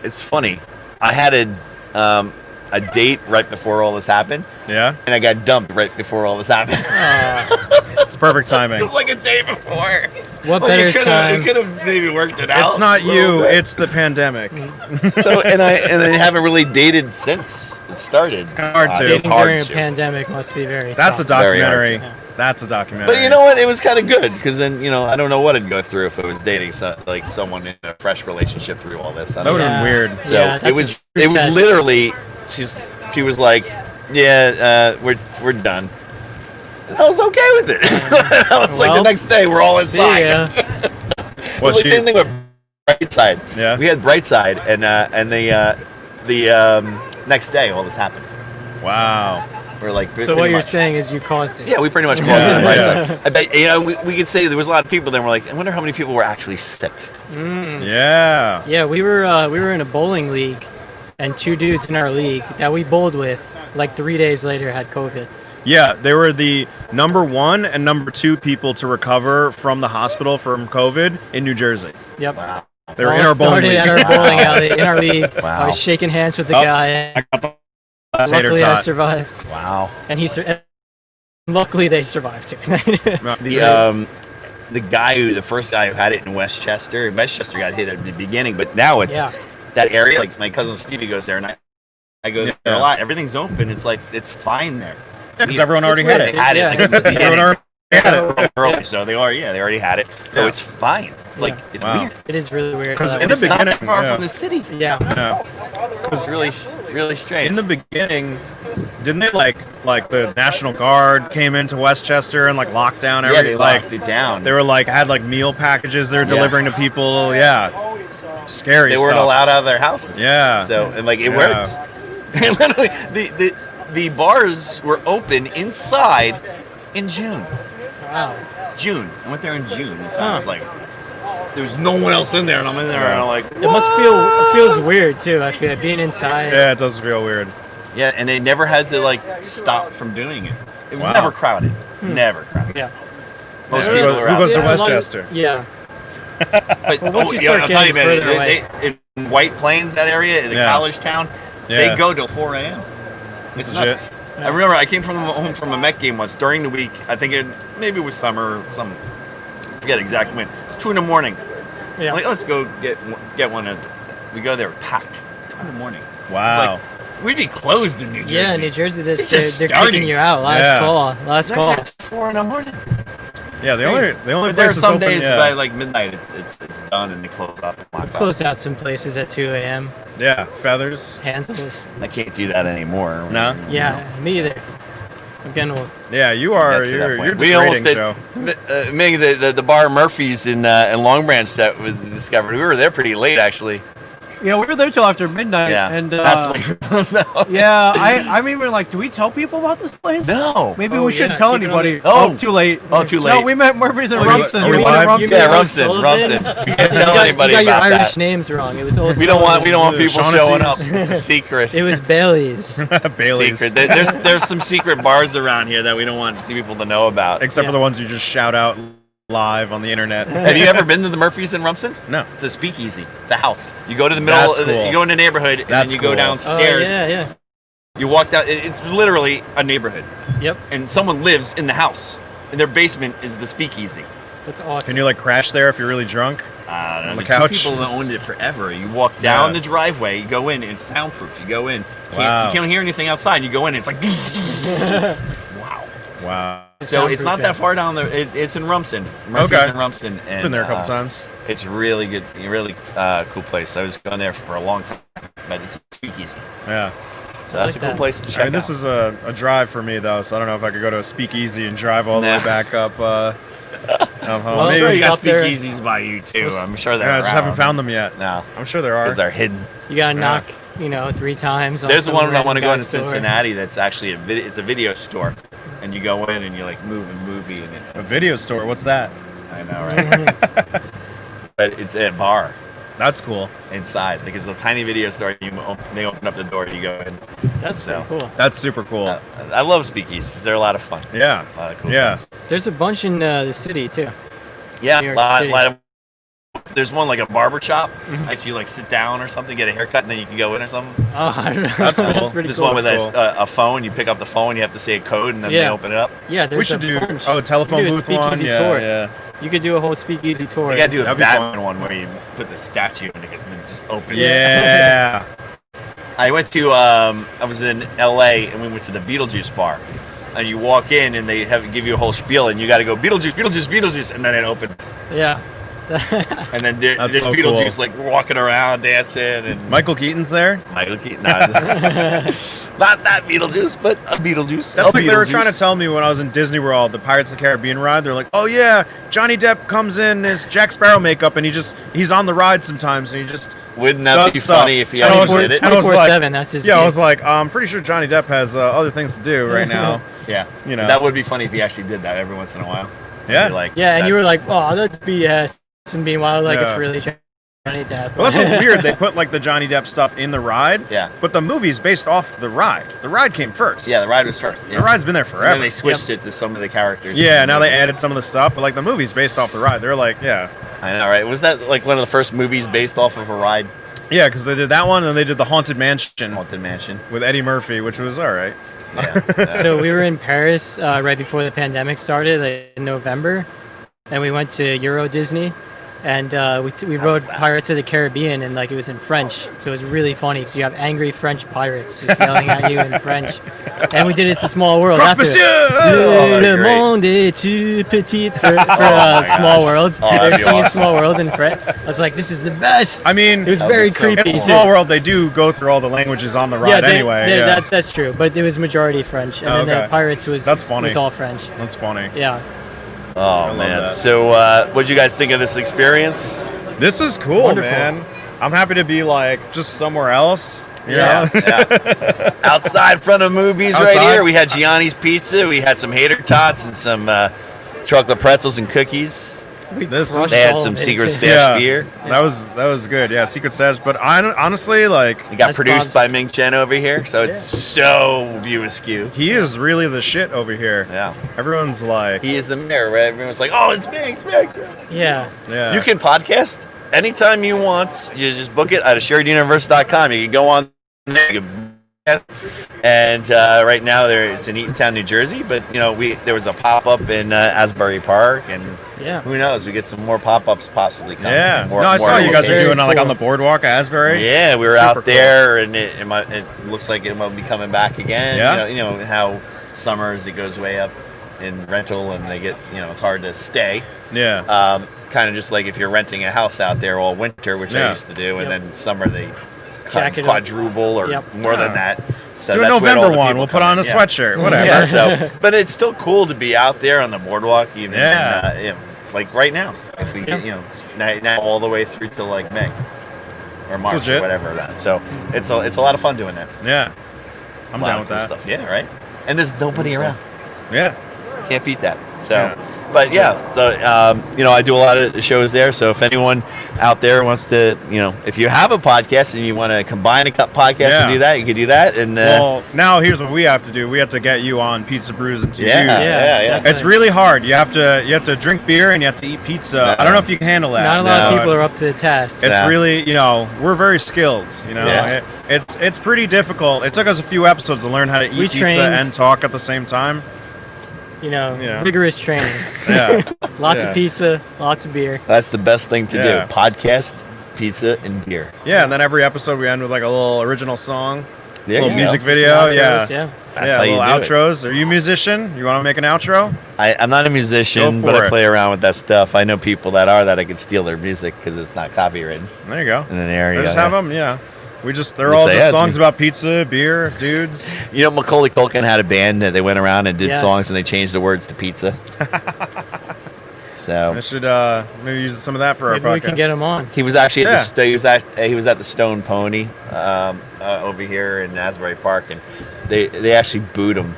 it's funny. I had a date right before all this happened, Yeah. and I got dumped right before all this happened. It's perfect timing. It was like a day before. What Well, better you time? could have maybe worked it out. It's not a little you. bit. It's the pandemic. So and I haven't really dated since it started. It's hard to. Dating hard during a to. pandemic must be very That's a tough. Very hard documentary. to. That's a documentary. But you know what? It was kind of good because then I don't know what I'd go through if I was dating someone in a fresh relationship through all this. I That don't would know. have been weird. So Yeah, that's it a was true test. literally she was like, yeah, we're done. And I was okay with it. I was like, the Well, next day we're all See inside. ya. It was like the same thing with Brightside. Yeah. We had Brightside, and the next day all this happened. Wow. We're like, So pretty what you're much. saying is you caused it. Yeah, we pretty much caused Yeah, it. yeah. Brightside. I bet we could say there was a lot of people there. We're like, I wonder how many people were actually sick. Yeah. Yeah, we were in a bowling league, and two dudes in our league that we bowled with, like 3 days later, had COVID. Yeah, they were the number 1 and number 2 people to recover from the hospital from COVID in New Jersey. Yep. Wow. They were All in our bowling started league. at our bowling alley in our league. Wow. I was shaking hands with the Oh, guy. I got the last tater Luckily, I tot. survived, Wow. and luckily they survived too. The the first guy who had it in Westchester got hit at the beginning, but now it's Yeah. that area. Like my cousin Stevie goes there, and I go there Yeah. a lot. Everything's open. It's like it's fine there. Because everyone already It's had weird. it. They had it. Yeah. Like, it's the Everyone beginning. already had it. Early, so they already had it. So Yeah. it's fine. It's like Yeah. it's Wow. weird. It is really weird. Because how that in the works. It's not beginning, that far yeah. from the city. Yeah. Yeah. It's really strange. In the beginning, didn't they like the National Guard came into Westchester and like locked down yeah, every they like locked it down. they were like had like meal packages they're delivering to people. Yeah. Scary They stuff. weren't allowed out of their houses. Yeah. So and like it Yeah. worked. Literally, the bars were open inside, in June. Wow. June. I went there in June, and so I was like, there's no one else in there, and I'm in there, and I'm like, It must it feels weird too. I feel like being inside. Yeah, it does feel weird. yeah, and they never had to like stop from doing it. It was Wow. never crowded. Never crowded. Yeah. Most Who people goes- are who out goes to there. a lot of- Westchester? Yeah. But Well, once you yeah, start I'll tell you, getting man, further away. in White Plains, that area, in the Yeah. college town, Yeah. they go till 4 a.m. It's Legit. nuts. I remember I came home from a Met game once during the week. I think maybe it was summer or something. I forget exactly when. It's 2 in the morning. Yeah. I'm like, let's go get one. We go there, packed. 2 in the morning. Wow. It's like, we'd be closed in New Jersey. Yeah, New Jersey, they're It's just kicking starting. you out. Last Yeah. call. Last call. It's 4 in the morning. Yeah, the only But place there are that's some open, days yeah. by like midnight, it's done and they close up. And lock up. Close out some places at 2 a.m. Yeah, feathers. Handles. I can't do that anymore. No? Yeah, me either. I'm getting old. Yeah, you are. Get to that You're point. We almost degrading, did. Joe. Mig, the bar Murphy's in Long Branch that we discovered. We were there pretty late actually. Yeah, we were there till after midnight. Yeah, And that's like yeah, I mean, we're like, do we tell people about this place? no. Maybe Oh, we shouldn't yeah, tell keep it on anybody. the- Oh. Too late. Oh, too No, late. we met Murphy's and Oh, you- Rumson. oh, We you went to live? Rumson. Yeah, You Rumson. Sullivan's? You can't tell got- anybody you got about your Irish that. names wrong. It was O'Sullivan's. We don't want people Shaughnessy's. showing up. It's a secret. It was Bailey's. Bailey's. Secret. There's some secret bars around here that we don't want people to know about. Except for Yeah. the ones you just shout out live on the internet. Have you ever been to the Murphy's in Rumson? No. It's a speakeasy. It's a house. You go to the middle. That's cool. You go in the neighborhood, and That's then you go cool. Oh, downstairs. yeah. You walk down. It's literally a neighborhood, Yep. and someone lives in the house. And their basement is the speakeasy. That's awesome. Can you like crash there if you're really drunk? I don't know. On the two couch? people that owned it forever. You walk down Yeah. the driveway. You go in. It's soundproof. You go in. Wow. You can't hear anything outside. You go in. It's like. Wow. Wow. So it's not Soundproof, that far down there. It's in Rumson. Murphy's Okay. in Rumson. And, Been there a couple times. It's really good, really cool place. I was going there for a long time, but it's a speakeasy. Yeah. So that's like a cool that. place to check I mean, this out. is a drive for me though, so I don't know if I could go to a speakeasy and drive all the way Nah. back up home. Well, I'm Maybe. sure you got Stop there. speakeasies by you too. I'm sure they're Yeah, I just around. haven't found them yet. No, I'm sure there are. because they're hidden. You gotta knock, 3 times. on There's some one I random want to go guy's into door. Cincinnati. That's actually it's a video store, and you go in and you like move and movie and A video store. What's that? I know, right? But it's a bar That's cool. inside. Like it's a tiny video store. They open up the door. You go in. That's So. pretty cool. That's super cool. I love speakeasies. They're a lot of fun. Yeah. A lot of cool Yeah. stuff. There's a bunch in the city too. Yeah, New a York lot City. of. There's one like a barber shop. Mm-hmm. I see you like sit down or something, get a haircut, and then you can go in or something. Oh, I don't know. That's cool. That's pretty There's cool. one with That's a phone. You pick up the phone. You have to say a code, and then they Yeah. open it up. Yeah, there's We should a do bunch. telephone You could do a booth one. speakeasy Yeah, tour. yeah. You could do a whole speakeasy tour. You gotta do a That'd be Batman fun. one where you put the statue and it just opens. Yeah. I went to I was in L.A. and we went to the Beetlejuice bar, and you walk in and they give you a whole spiel, and you got to go Beetlejuice, Beetlejuice, Beetlejuice, and then it opens, Yeah. and then That's there's so Beetlejuice cool. like walking around dancing and Michael Keaton's there. Michael Keaton. Not that Beetlejuice, but a Beetlejuice. That's a like they were Beetlejuice. trying to tell me when I was in Disney World, the Pirates of the Caribbean ride. They're like, "Oh yeah, Johnny Depp comes in his Jack Sparrow makeup, and he's on the ride sometimes, and he just Wouldn't that be does stuff." funny if he And I actually was did it? and I was like- 24/7. That's his. Yeah, I gig. was like, I'm pretty sure Johnny Depp has other things to do right now. Yeah, You know. that would be funny if he actually did that every once in a while. Yeah. Be like, Yeah, and that- you were like, "Oh, that's BS," and meanwhile, like Yeah. it's really Johnny Depp. Well, that's what's weird. They put like the Johnny Depp stuff in the ride. Yeah. But the movie's based off the ride. The ride came first. Yeah, the ride was first. Yeah. The ride's been there And forever. then they switched it to some of the characters. Yeah, now they added some of the stuff, but like the movie's based off the ride. They're like, yeah. I know, right? Was that like one of the first movies based off of a ride? Yeah, because they did that one, and then they did the Haunted Mansion Haunted Mansion. with Eddie Murphy, which was all right. Yeah. So we were in Paris right before the pandemic started, like, in November, and we went to Euro Disney, and we rode that? Pirates of the Caribbean, and like it was in French, so it was really funny. So you have angry French pirates just yelling at you in French, and we did It's a Small World Croque after. Monsieur! Oh, Le great. monde est tout petit for my Small gosh. World. Oh, They were that'd be singing awesome. Small World in French. I was like, this is the best. I mean, it was That'd very be so creepy. it's a too. small world. They do go through all the languages on the ride anyway. Yeah, that's true. But it was majority French, and Oh, then okay. the Pirates That's funny. was all French. that's funny. Yeah. Oh love man. that. So, what did you guys think of this experience? This is cool, Wonderful. man. I'm happy to be like just somewhere else. You know? Yeah. Outside in front of Mooby's right Outside? here, we had Gianni's Pizza. We had some hater tots and some chocolate pretzels and cookies. This crushed They had all some of it, Secret too. Stash beer. That was good. Yeah, Secret Stash. But honestly, like, It got That's produced Bob's. by Ming Chen over here, so it's so view askew. he is really the shit over here. Yeah. Everyone's like, He is the mayor, right? Everyone's like, oh, it's Ming, it's Ming. Yeah. yeah. You can podcast anytime you want. You just book it at assureduniverse.com. You can go on there. You can and right now it's in Eatontown, New Jersey, but there was a pop-up in Asbury Park, and Yeah. who knows, we get some more pop-ups possibly coming. Yeah. More, No, I saw you guys were Very doing like cool. on the boardwalk at Asbury. Yeah, we were Super out cool. there, and it looks like it will be coming back again. Yeah. You know how summers it goes way up in rental, and they get it's hard to stay. Yeah. Kind of just like if you're renting a house out there all winter, which I Yeah. used to do, and Yep. then summer they Jack it up. quadruple or Yep. more than Yeah. that. So Do a that's where all November the one. people We'll put come on a in. Yeah. sweatshirt. Whatever. Yeah, so but it's still cool to be out there on the boardwalk, even Yeah. like right now. If we get now all the way through to like May or March or legit. whatever that. So it's a lot of fun doing that. Yeah. I'm A lot down of with cool that. stuff. Yeah, right. And there's nobody around. Yeah. Can't beat that. So, Yeah. but so I do a lot of shows there. So if anyone out there wants to, if you have a podcast and you want to combine a podcast Yeah. and do that, you could do that. And Well, now here's what we have to do. We have to get you on Pizza Brews and Reviews. yeah. definitely. It's really hard. You have to drink beer and you have to eat pizza. I don't know if you can handle that. Not a lot of No. people are up to the task. It's Yeah. really, we're very skilled. Yeah. It's pretty difficult. It took us a few episodes to learn how to eat We pizza trained- and talk at the same time. Yeah. Rigorous training. Yeah. Lots Yeah. of pizza, lots of beer. That's the best thing to Yeah. do. Podcast, pizza, and beer. Yeah, and then every episode we end with like a little original song, There little you music go. video. Outros, Yeah. yeah. That's yeah, how you little do it. outros. Are you a musician? You want to make an outro? I'm not a musician, Go but for I it. play around with that stuff. I know people that are that I could steal their music because it's not copyrighted There you go. in an area. I just have them. Yeah. They're Just all say, just yeah, it's songs me. about pizza, beer, dudes. Macaulay Culkin had a band that they went around and did Yes. songs and they changed the words to pizza. So I should maybe use some of that for Maybe our podcast. we can get him on. he was actually Yeah. he was at the Stone Pony over here in Asbury Park, and they actually booed him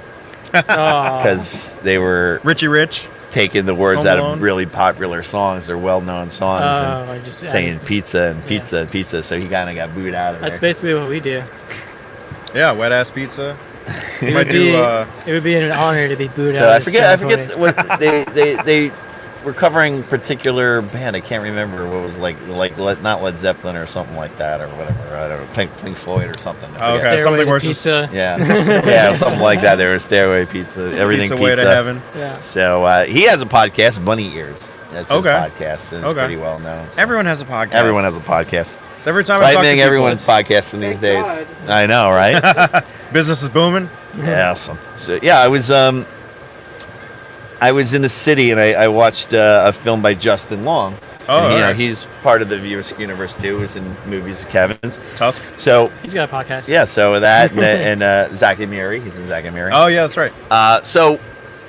Oh, because they were Richie Rich. taking the words Home out Alone. of really popular songs or well-known songs I and just saying pizza and pizza and pizza. So he kind of got booed out of That's there. basically what we do. Yeah, wet ass pizza. It Might would, be, do. it would be an honor to be booed So out. I of forget Stone Pony. what they were covering particular band. I can't remember what was like not Led Zeppelin or something like that or whatever. I don't know, Pink Floyd or something. I Oh, forget. okay. Stairway something to where it's just- pizza. Yeah, something like that. There was Stairway Pizza, everything Pizza pizza. way to heaven. Yeah. So he has a podcast, Bunny Ears. That's his Okay. podcast, and it's Okay. pretty well known. So Everyone has a podcast. everyone has a podcast. So every time I I talk to think people, everyone's podcasting these days. God. I know, right? business is booming. Awesome. So yeah, I was in the city and I watched a film by Justin Long. Oh, And, alright. he's part of the Viewer's Universe too. He was in movies, Kevin's. Tusk. So He's got a podcast. yeah, so that and Zach and Miri. He's in Zach and Miri. Oh yeah, that's right.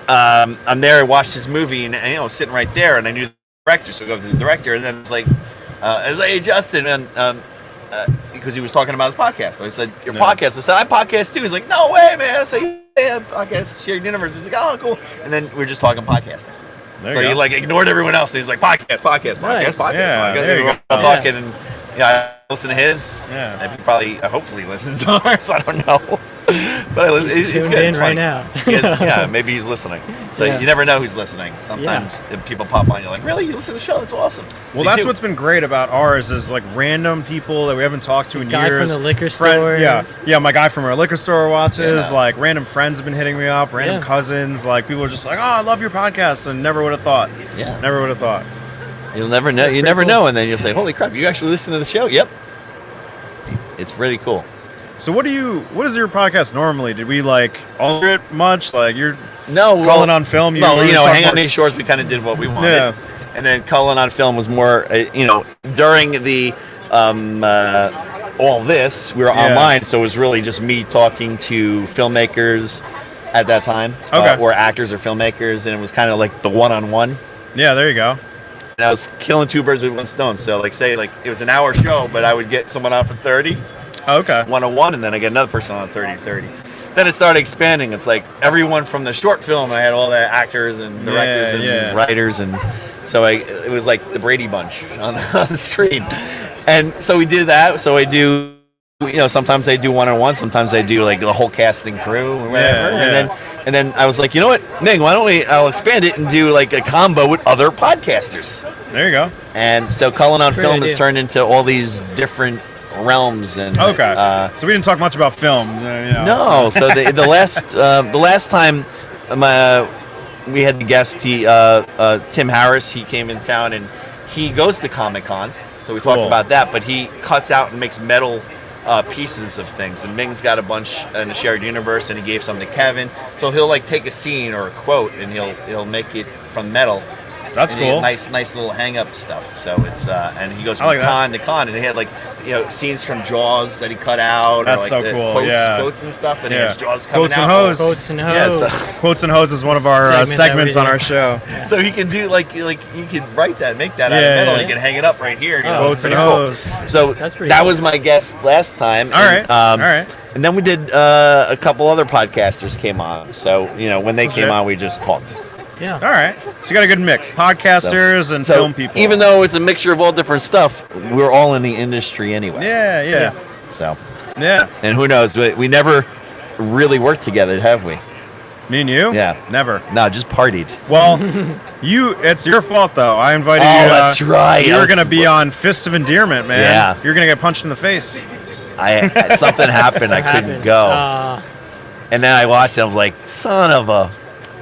I'm there. I watched his movie and I was sitting right there and I knew the director, so I go up to the director and then it's like, I was like, hey Justin, and because he was talking about his podcast. So I said, your Yeah. podcast. I said, I podcast too. He's like, no way, man. I said, yeah, podcast, Shared Universe. He's like, oh, cool. And then we're just talking podcasting. There So you he go. like ignored everyone else. He's like, podcast, Nice. podcast. Yeah, podcast. there you We're go. all Yeah. talking and I listen to his. Yeah. And he probably, hopefully listens to ours. I don't know. But I listen, He's it's tuned good. in It's right funny. now. Yeah, maybe he's listening. So Yeah. you never know who's listening. Sometimes if people pop on, you're like, really? You listen to the show? That's awesome. Well, Me that's too. what's been great about ours is like random people that we haven't talked to in Guy from years. the liquor store. Yeah. My guy from our liquor store watches. Yeah. Like random friends have been hitting me up. Random Yeah. cousins. Like people are just like, oh, I love your podcast, and never would have thought. Yeah. Never would have thought. You'll never know. That's You pretty never cool. know. And then you'll say, holy crap, you actually listen to the show? Yep. It's really cool. So what is your podcast normally? Did we like alter it much? Like you're No, Cullen on Film. Well, wanted to Hang talk on more- These Shores, we kind of did what we wanted. Yeah. And then Cullen on Film was more, during the all this, we were Yeah. online, so it was really just me talking to filmmakers at that time, Okay. or actors or filmmakers, and it was kind of like the one-on-one. Yeah, there you go. And I was killing two birds with one stone. So, like, say, like it was an hour show, but I would get someone on for 30. Okay. 101, and then I get another person on 30-30. Then it started expanding. It's like everyone from the short film. I had all the actors and directors and writers, and so it was like the Brady Bunch on the screen. And so we did that. So I do, sometimes I do 101, sometimes I do like the whole casting crew or whatever. And then I was like, you know what, Ning, why don't I'll expand it and do like a combo with other podcasters. There you go. And so Cullen on Great Film idea. has turned into all these different realms. And Okay. So we didn't talk much about film. No. So the last time we had the guest, Tim Harris, he came in town and he goes to Comic Cons. So we talked about that, but he cuts out and makes metal pieces of things. And Ming's got a bunch in the shared universe, and he gave some to Kevin. So he'll like take a scene or a quote, and he'll make it from metal. That's And cool. Nice little hang up stuff. So it's and he goes from I like con to con, and they had like scenes from Jaws that he cut out. That's or like so cool. Quotes and stuff, and he has Jaws coming Quotes out. and Hose. Quotes and Yeah, Hose. Quotes and Hose is one of our segments on our show. so he can do like you could write that, make that out of metal. He can hang it up right here. Quotes it's and pretty cool. Hose. So That's pretty that cool. was my guest last time. All right. All right. And then we did a couple other podcasters came on. So when they came Legit. on, we just talked. Yeah. All right. So you got a good mix. Podcasters and So film people. even though it's a mixture of all different stuff, we're all in the industry anyway. Yeah. So, Yeah. and who knows? We never really worked together, have we? Me and you? Yeah. Never. No, just partied. Well, it's your fault though. I invited Oh, you. that's right. You I were was- going to be on Fists of Endearment, man. Yeah. You're going to get punched in the face. Something happened. I couldn't go. And then I watched it. I was like, son of a.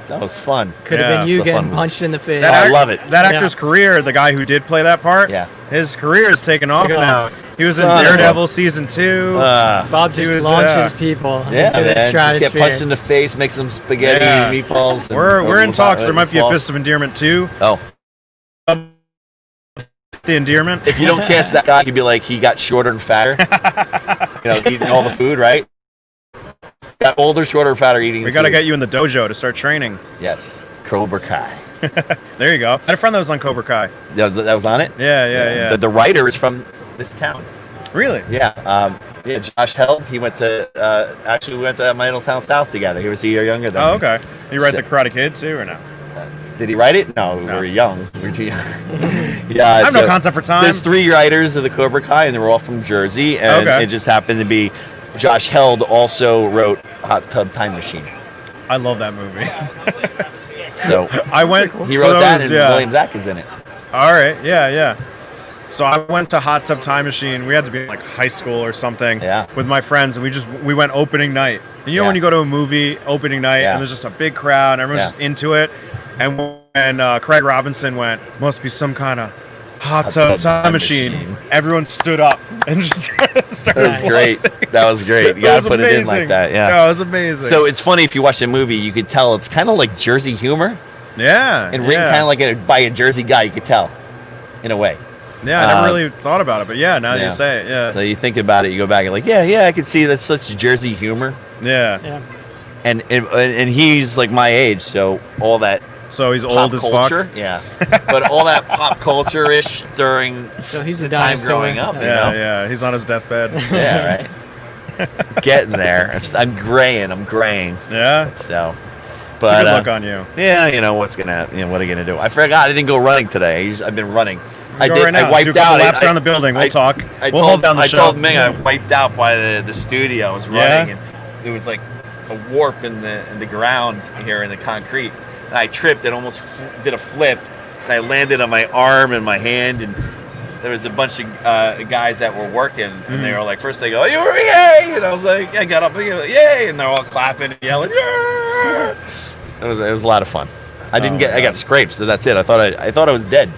That was fun. Could have Yeah, been you it's a fun getting movie. punched in the face. I love it. That Yeah. actor's career, the guy who did play that part, Yeah. his career is taken off Taken now. off. He was in Son of a- Daredevil season 2. Bob just He was, launches people Yeah, into the man. Just stratosphere. get punched in the face, make some spaghetti Yeah. meatballs. and We're in talks. There might be a sauce. Fist of Endearment 2. Oh, The Endearment. if you don't cast that guy, you'd be like, he got shorter and fatter. Eating all the food, right? Got older, shorter, fatter eating. We got to food. get you in the dojo to start training. Yes, Cobra Kai. There you go. I had a friend that was on Cobra Kai. That was on it. Yeah. The writer is from this town. Really? Yeah. Josh Held. He went to actually we went to my little town south together. He was a year younger than Oh, me. okay. You write So- the Karate Kid too, or no? Did he write it? No, we No. were young. We were too young. Yeah. I have no concept for time. There's 3 writers of the Cobra Kai, and they were all from Jersey. And Okay. it just happened to be Josh Held also wrote Hot Tub Time Machine. I love that movie. So I went. he so wrote that, was- and yeah. William Zach is in it. All right. Yeah. So I went to Hot Tub Time Machine. We had to be in like high school or something. Yeah. With my friends, and we went opening night. And you know Yeah. when you go to a movie opening night Yeah. and there's just a big crowd and everyone's Yeah. just into it. And when Craig Robinson went, must be some kind of Hot Tub Time Machine. Everyone stood up and just started. That was great. waltzing. That was great. You That was gotta put it in like amazing. that. Yeah. No, it was amazing. So it's funny if you watch the movie, you could tell it's kind of like Jersey humor yeah. and written kind of like by a Jersey guy. You could tell, in a way. Yeah, I never really thought about it, but yeah, now that you say it, yeah. So you think about it, you go back and like, yeah, I can see that's such Jersey humor, Yeah. Yeah. and he's like my age, so all that So he's pop old as culture, fuck. yeah, but all that pop culture ish during So he's a the time dinosaur. growing up, you Yeah, know? yeah. He's on his deathbed. Yeah, right. Getting there. I'm graying. Yeah. So, It's but a good look on you. yeah, what are you gonna do? I forgot. I didn't go running today. I've been running. I Go did. right now. I wiped Do a couple out. laps around the building. We'll talk. We'll hold down the show. I told Ming I wiped out by the studio. I was running, and it was like a warp in the ground here in the concrete, and I tripped and almost did a flip, and I landed on my arm and my hand, and there was a bunch of guys that were working, and they were like, first they go, yay, and I was like, I got up, yay, and they're all clapping and yelling, yay. It was a lot of fun. I got scrapes. So that's it. I thought I was dead.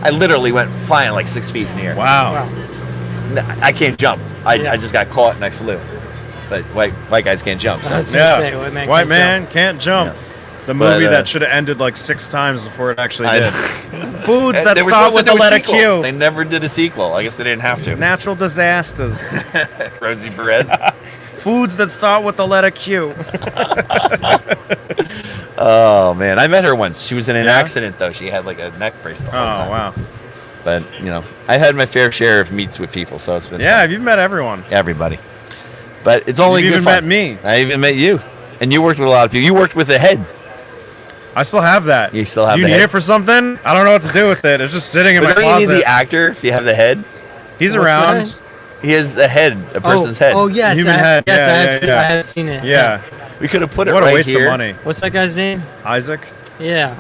I literally went flying like 6 feet in the air. Wow. I can't jump. I Yeah. just got caught and I flew. But white guys can't jump. I So was gonna Yeah. say, white man White can't man can't jump. Yeah. The But, movie that should have ended like 6 times before it actually I did. know. Foods that They were start supposed with to the do a letter sequel. Q. They never did a sequel. I guess they didn't have to. Natural disasters. Rosie Perez. Foods that start with the letter Q. Oh man, I met her once. She was in an Yeah? accident though. She had like a neck brace the Oh, whole time. wow. But I had my fair share of meets with people, so it's been fun. You've met everyone. Everybody. But it's only You've good even fun. met me. I even met you, and you worked with a lot of people. You worked with the head. I still have that. You still have Do you the need head? it for something? I don't know what to do with it. It's just sitting in my But don't closet. you need the actor if you have the head? He's What's around. that? He has a head, a person's head. Oh yes, Human head. Yes, Yeah, I have seen it. Yeah. We could have put it What right a waste here. of money. What's that guy's name? Isaac Yeah.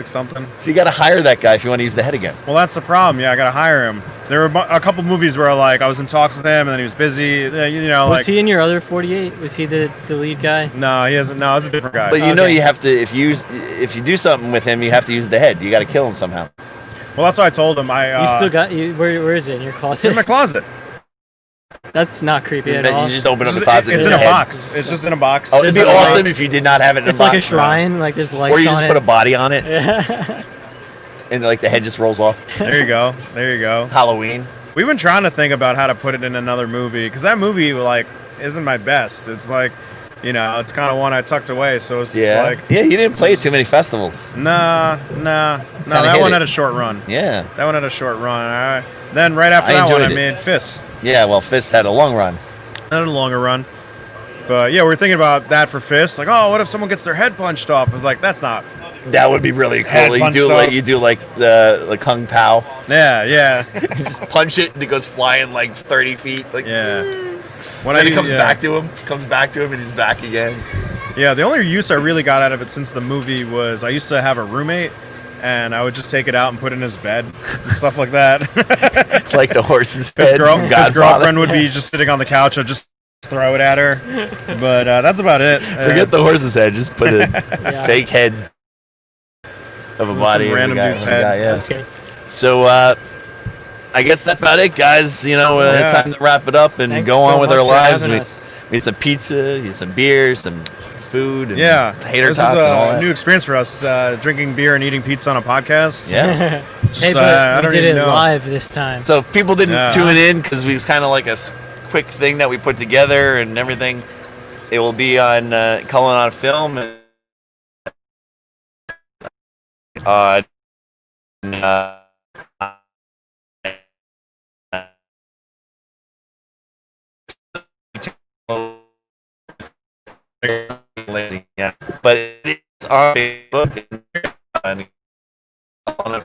something. So you got to hire that guy if you want to use the head again. Well, that's the problem. Yeah, I got to hire him. There were a couple movies where like I was in talks with him and then he was busy. Was he in your other 48? Was he the lead guy? No, he hasn't. No, it's a different guy. But you Okay. you have to if you do something with him, you have to use the head. You got to kill him somehow. Well, that's what I told him. You still got where is it in your It's closet? in my closet. That's not creepy at Then all. you just open up the It's closet. in and a the head. box. It's just in a box. Oh, it'd be There's a awesome light. if you did not have it in It's a like box. a shrine. Like there's lights Or you on just it. put a body on it, Yeah. and like the head just rolls off. There you go. There you go. Halloween. We've been trying to think about how to put it in another movie because that movie like isn't my best. It's like, it's kind of one I tucked away. So it's just Yeah. like, Yeah, you didn't play it too many festivals. nah. That hit one it. had a short run. Yeah. That one had a short run. Then right after I that one, I enjoyed it. made Fists. Yeah. Well, Fist had a long run. That had a longer run. But yeah, we were thinking about that for Fists. Like, oh, what if someone gets their head punched off? I was like, that's not. That would be really Head cool. punched You do like the Kung Pao. Yeah. You just punch it and it goes flying like 30 feet. Like, Yeah. When Then it comes back to him. Comes back to him and he's back again. Yeah, the only use I really got out of it since the movie was I used to have a roommate, and I would just take it out and put it in his bed and stuff like that. Like the horse's His head. from his Godfather. girlfriend would be just sitting on the couch. I'd just throw it at her. But that's about it. Forget the horse's head. Just put a fake head of a Some body. of a random guy- dude's of a head. guy, yeah. That's good. So I guess that's about it, guys. Yeah. Time to wrap it up and Thanks go on so with much our for lives. having We us. had some pizza, some beer, some food, and tater this tots is and all a that. new experience for us, drinking beer and eating pizza on a podcast. Yeah. Just, Hey, I but we don't did even it know. live this time. So if people didn't Yeah. tune in because we was kind of like a quick thing that we put together and everything. It will be on Cullen on Film and on yeah, but it's on Facebook and on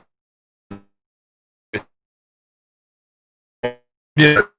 a